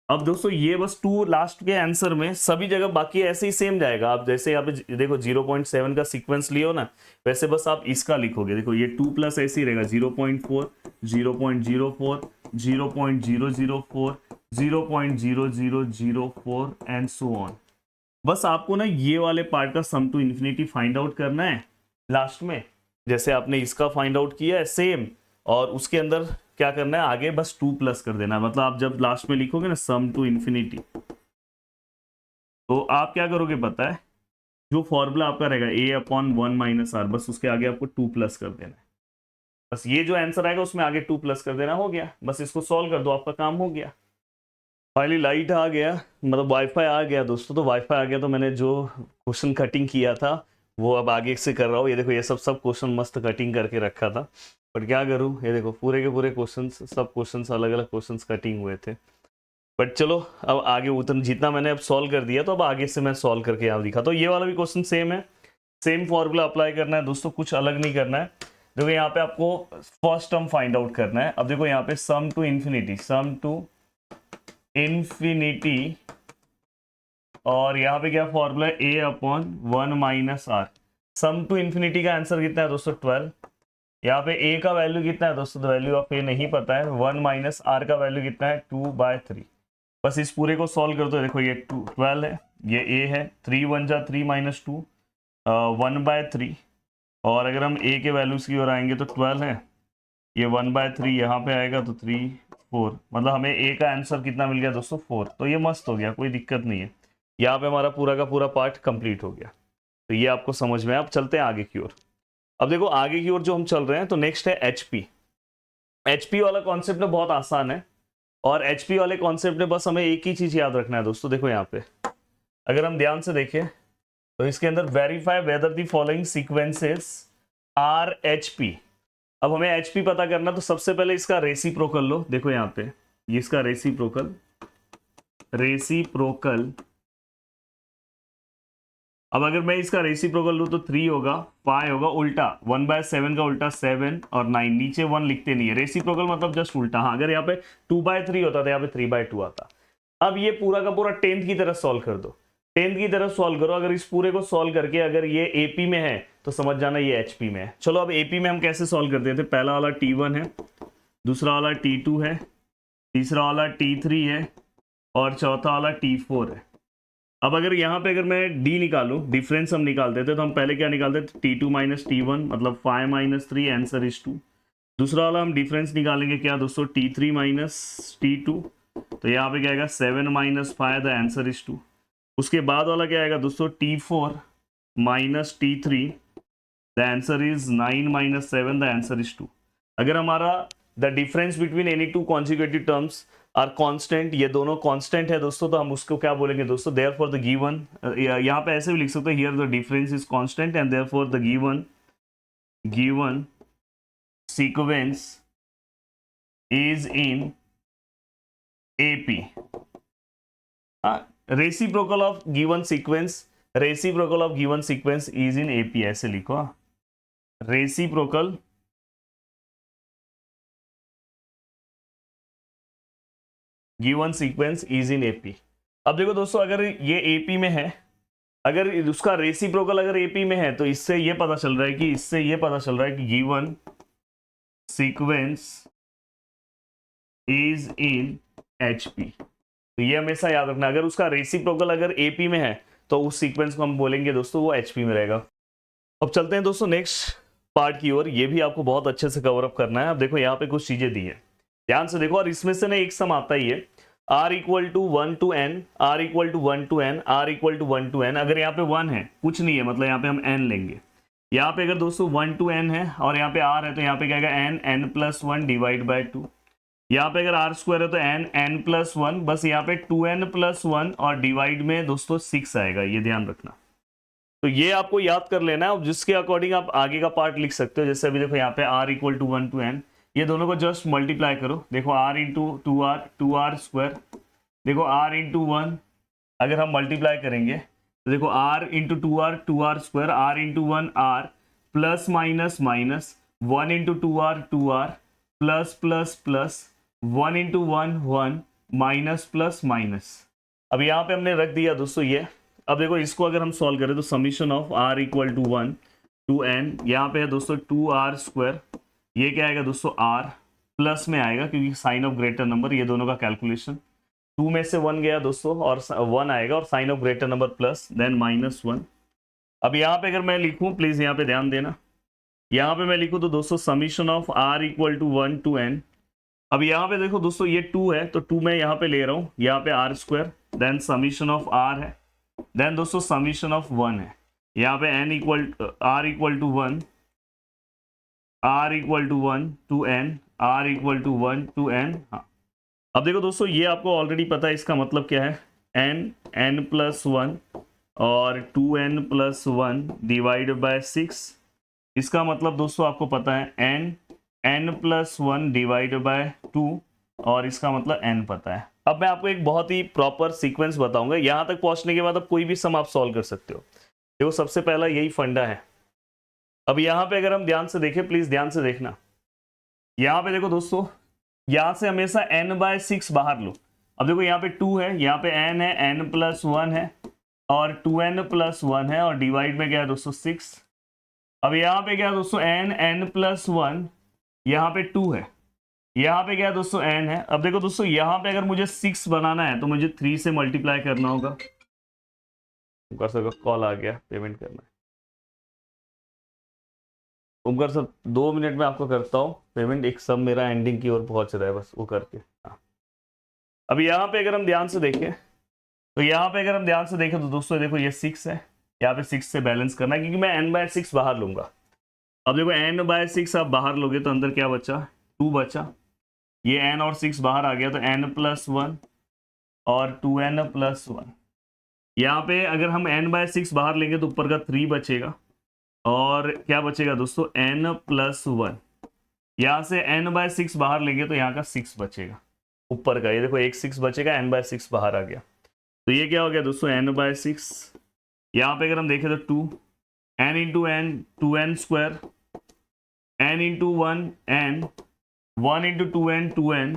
अब दोस्तों ये बस 2 लास्ट के आंसर में, सभी जगह बाकी ऐसे ही सेम जाएगा। आप जैसे यहाँ पे देखो 0.7 का सीक्वेंस लियो ना, वैसे बस आप इसका लिखोगे। देखो ये 2 प्लस ऐसे ही रहेगा 0.4 0.04 0.004 0.0004 एंड सो ऑन। बस आपको ना ये वाले पार्ट का सम टू इन्फिनिटी फाइंड आउट करना है लास्ट में, जैसे आपने इसका फाइंड आउट किया है सेम, और उसके अंदर क्या करना है आगे बस 2 प्लस कर देना है। मतलब आप जब लास्ट में लिखोगे ना सम टू इन्फिनिटी, तो आप क्या करोगे पता है, जो फॉर्मूला आपका रहेगा a अपॉन 1 माइनस आर, बस उसके आगे आपको 2 प्लस कर देना है। बस ये जो आंसर आएगा उसमें आगे 2 प्लस कर देना, हो गया। बस इसको सॉल्व कर दो, आपका काम हो गया। फाइनली लाइट आ गया, मतलब वाईफाई आ गया दोस्तों। तो वाईफाई आ गया तो मैंने जो क्वेश्चन कटिंग किया था वो अब आगे से कर रहा हूँ। ये देखो ये सब क्वेश्चन मस्त कटिंग करके रखा था, बट क्या करूँ, ये देखो पूरे के पूरे क्वेश्चन, सब क्वेश्चन अलग अलग क्वेश्चन कटिंग हुए थे। बट चलो अब आगे उतना जितना मैंने अब सॉल्व कर दिया, तो अब आगे से मैं सॉल्व करके यहाँ दिखा। तो ये वाला भी क्वेश्चन सेम है, सेम फॉर्मूला अप्लाई करना है दोस्तों, कुछ अलग नहीं करना है। देखो यहाँ पे आपको फर्स्ट टर्म फाइंड आउट करना है। अब देखो यहाँ पे sum to infinity, sum to infinity, और यहाँ पे क्या फॉर्मूला है a upon 1 minus r. Sum to infinity का आंसर कितना है दोस्तों 12। यहाँ पे a का वैल्यू कितना है दोस्तों, वैल्यू ऑफ a नहीं पता है। 1 माइनस आर का वैल्यू कितना है 2/3। बस इस पूरे को सॉल्व कर दो। देखो ये 12 है, ये a है, 3 1 जा 3 माइनस 2 1/3, और अगर हम a के वैल्यूज की ओर आएंगे तो 12 है, ये 1/3 यहाँ पे आएगा तो 3 4, मतलब हमें a का आंसर कितना मिल गया दोस्तों 4। तो ये मस्त हो गया, कोई दिक्कत नहीं है। यहाँ पे हमारा पूरा का पूरा पार्ट कंप्लीट हो गया। तो ये आपको समझ में। अब चलते हैं आगे की ओर। अब देखो आगे की ओर जो हम चल रहे हैं, तो नेक्स्ट है एचपी। एचपी वाला कॉन्सेप्ट ना बहुत आसान है, और एचपी वाले कॉन्सेप्ट में बस हमें एक ही चीज याद रखना है दोस्तों। देखो यहाँ पे अगर हम ध्यान से देखें तो इसके अंदर verify whether the following sequences are HP. अब हमें एचपी पता करना, तो सबसे पहले इसका रेसिप्रोकल लो। देखो यहाँ पे ये इसका रेसिप्रोकल, अब अगर मैं इसका रेसिप्रोकल लूँ तो 3 होगा, 5 होगा, उल्टा 1/7 का उल्टा 7 और 9, नीचे 1 लिखते नहीं है। रेसिप्रोकल मतलब जस्ट उल्टा। हाँ अगर यहाँ पे 2/3 होता था, यहाँ पे 3/2 आता। अब ये पूरा का पूरा 10th की तरह सॉल्व कर दो। 10th की तरफ सॉल्व करो। अगर इस पूरे को सॉल्व करके अगर ये एपी में है तो समझ जाना ये एचपी में है। चलो अब एपी में हम कैसे सॉल्व करते थे, पहला वाला T1 है, दूसरा वाला T2 है, तीसरा वाला T3 है और चौथा वाला T4 है। अब अगर यहाँ पे अगर मैं डी निकालूं, डिफरेंस हम निकालते थे तो हम पहले क्या निकालते थे, T2 माइनस T1 मतलब 5 माइनस 3, आंसर इज 2। दूसरा वाला हम डिफरेंस निकालेंगे क्या दोस्तों, T3 माइनस T2, तो यहाँ पे क्या आएगा 7 माइनस 5, द आंसर इज 2। उसके बाद वाला क्या आएगा दोस्तों, T4 minus T3, the answer is 9 minus 7, the answer is 2। अगर हमारा the difference between any two consecutive terms are constant, ये दोनों कांस्टेंट है दोस्तों, तो हम उसको क्या बोलेंगे दोस्तों, देयरफॉर द गिवन, यहाँ पे ऐसे भी लिख सकते हैं, here the difference is constant and therefore the given sequence is in AP. Reciprocal of given sequence, reciprocal of given sequence is in AP, ऐसे लिखो। Reciprocal given sequence is in AP. अब देखो दोस्तों, अगर ये एपी में है, अगर उसका रेसिप्रोकल अगर एपी में है तो इससे ये पता चल रहा है कि given sequence is in HP. तो ये हमेशा याद रखना, अगर उसका रेसिप्रोकल अगर एपी में है तो उस सीक्वेंस को हम बोलेंगे दोस्तों वो एचपी में रहेगा। अब चलते हैं दोस्तों नेक्स्ट पार्ट की ओर, ये भी आपको बहुत अच्छे से कवर अप करना है। अब देखो यहाँ पे कुछ चीजें दी है, ध्यान से देखो, और इसमें से ना एक सम आता ही है, r equal to 1 to n, r equal to 1 to n, r equal to 1 to n। अगर यहाँ पे 1 है, कुछ नहीं है, मतलब यहाँ पे हम n लेंगे। यहाँ पे अगर दोस्तों 1 to n है और यहाँ पे r है, तो यहाँ पे क्या आएगा n प्लस 1 डिवाइड बाई 2। यहाँ पे अगर r स्क्वायर है तो n प्लस 1, बस यहाँ पे 2n प्लस 1 और डिवाइड में दोस्तों 6 आएगा, ये ध्यान रखना। तो ये आपको याद कर लेना है, जिसके अकॉर्डिंग आप आगे का पार्ट लिख सकते हो। जैसे अभी देखो यहाँ पे r equal to 1 to n, ये दोनों को जस्ट मल्टीप्लाई करो। देखो r इंटू 2r स्क्वायर, देखो r इंटू 1 अगर हम मल्टीप्लाई करेंगे तो देखो r into 2r square, r into 1 r plus minus minus 1 into 2r plus plus plus 1 into 1 minus plus minus. अब यहाँ पे हमने रख दिया दोस्तों ये। अब देखो इसको अगर हम सॉल्व करें तो summation of r equal to 1 to n, यहाँ पे है दोस्तों 2r स्क्वायर, ये क्या आएगा दोस्तों r प्लस में आएगा क्योंकि साइन ऑफ ग्रेटर नंबर, ये दोनों का कैलकुलेशन 2 में से 1 गया दोस्तों और 1 आएगा और sign of greater number plus then minus 1। अब यहाँ पे अगर मैं लिखूं, प्लीज यहाँ पे ध्यान देना, यहाँ पे मैं लिखूं तो दोस्तों summation of r equal to 1 to n। अब यहाँ पे देखो दोस्तों ये 2 है तो 2 मैं यहाँ पे ले रहा हूँ, यहाँ पे r square then summation of r है, देन दोस्तों समीशन ऑफ 1 है, यहाँ पे r equal to 1 to n, r equal to 1 to n। हाँ, अब देखो दोस्तों ये आपको ऑलरेडी पता है, इसका मतलब क्या है, n प्लस 1 और 2n प्लस 1 डिवाइड बाय 6। इसका मतलब दोस्तों आपको पता है n प्लस 1 डिवाइड बाय 2 और इसका मतलब n पता है। अब मैं आपको एक बहुत ही प्रॉपर सीक्वेंस बताऊंगा, यहां तक पहुंचने के बाद अब कोई भी सम आप सॉल्व कर सकते हो। देखो सबसे पहला यही फंडा है। अब यहाँ पे अगर हम ध्यान से देखें, प्लीज ध्यान से देखना, यहाँ पे देखो दोस्तों, यहाँ से हमेशा n/6 बाहर लो। अब देखो यहाँ पे 2 है, यहाँ पे n है, n प्लस 1 है और 2n प्लस 1 है और डिवाइड में क्या है दोस्तों 6। अब यहाँ पे क्या है दोस्तों n प्लस 1, यहाँ पे 2 है, यहाँ पे क्या है दोस्तों n है। अब देखो दोस्तों यहाँ पे अगर मुझे 6 बनाना है तो मुझे 3 से मल्टीप्लाई करना होगा। कॉल आ गया, पेमेंट करना है। उमकर सर 2 मिनट में आपको करता हूँ पेमेंट, एक सब मेरा एंडिंग की ओर पहुंच रहा है, बस वो करके। हाँ, अब यहाँ पे अगर हम ध्यान से देखें तो दोस्तों देखो ये 6 है, यहाँ पे 6 से बैलेंस करना है क्योंकि मैं n/6 बाहर लूंगा। अब देखो n/6 आप बाहर लोगे तो अंदर क्या बचा, 2 बचा, ये n और 6 बाहर आ गया तो n प्लस 1 और 2n प्लस 1। यहाँ पे अगर हम n/6 बाहर लेंगे तो ऊपर का 3 बचेगा और क्या बचेगा दोस्तों n प्लस 1। यहाँ से n/6 बाहर लेंगे तो यहाँ का 6 बचेगा ऊपर का, ये देखो एक 6 बचेगा, n/6 बाहर आ गया तो ये क्या हो गया दोस्तों n/6। यहाँ पे अगर हम देखें तो 2 n into n 2n square, n into 1 n, 1 into 2n 2n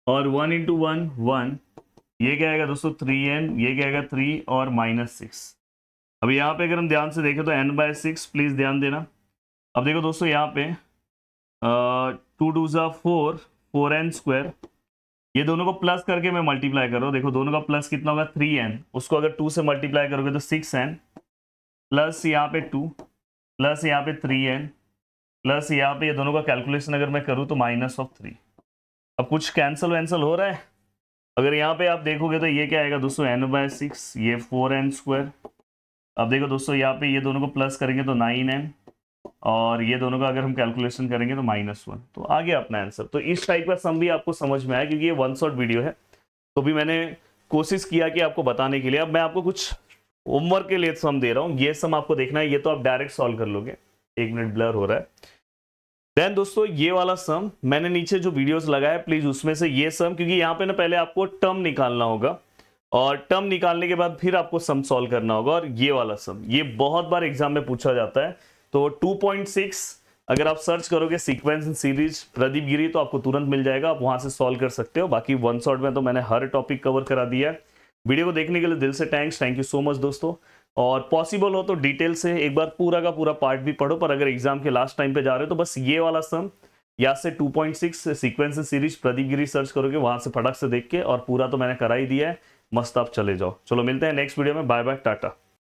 और 1 इंटू 1 1 ये क्या आएगा दोस्तों 3n, ये क्या आएगा 3 और -6। अब यहाँ पे अगर हम ध्यान से देखें तो n/6, प्लीज ध्यान देना। अब देखो दोस्तों यहाँ पे 2 2 ज़ा 4, 4n², ये दोनों को प्लस करके मैं मल्टीप्लाई कर रहा हूँ। देखो दोनों का प्लस कितना होगा 3n, उसको अगर 2 से मल्टीप्लाई करोगे तो 6n, प्लस यहाँ पे 2, प्लस यहाँ पे 3n, प्लस यहाँ पे ये दोनों का कैलकुलेशन अगर मैं करूँ तो -3। अब कुछ कैंसिल वैंसल हो रहा है। अगर यहाँ पे आप देखोगे तो ये क्या आएगा दोस्तों n/6, ये 4n²। अब देखो दोस्तों यहाँ पे ये दोनों को प्लस करेंगे तो 9n, और ये दोनों का अगर हम कैलकुलेशन करेंगे तो -1। तो आ गया अपना आंसर। तो इस टाइप का सम भी आपको समझ में आया, क्योंकि ये वन शॉट वीडियो है, तो भी मैंने कोशिश किया कि आपको बताने के लिए। अब मैं आपको कुछ होमवर्क के लिए सम दे रहा हूँ, ये सम आपको देखना है, ये तो आप डायरेक्ट सॉल्व कर लोगे। 1 मिनट ब्लर हो रहा है। देन दोस्तों ये वाला सम मैंने नीचे जो वीडियोस लगाया, प्लीज उसमें से ये सम, क्योंकि यहाँ पे ना पहले आपको टर्म निकालना होगा, और टर्म निकालने के बाद फिर आपको सम सॉल्व करना होगा। और ये वाला सम ये बहुत बार एग्जाम में पूछा जाता है। तो 2.6 अगर आप सर्च करोगे सीक्वेंस इन सीरीज प्रदीप गिरी तो आपको तुरंत मिल जाएगा, आप वहां से सॉल्व कर सकते हो। बाकी वन शॉट में तो मैंने हर टॉपिक कवर करा दिया है। वीडियो को देखने के लिए दिल से थैंक यू सो मच दोस्तों। और पॉसिबल हो तो डिटेल से एक बार पूरा का पूरा पार्ट भी पढ़ो, पर अगर एग्जाम के लास्ट टाइम पे जा रहे हो तो बस ये वाला सम या से 2.6 sequence in series Pradeep Giri search करोगे, वहां से फटक से देख के, और पूरा तो मैंने करा ही दिया है। मस्त आप चले जाओ। चलो मिलते हैं नेक्स्ट वीडियो में। Bye bye, Tata.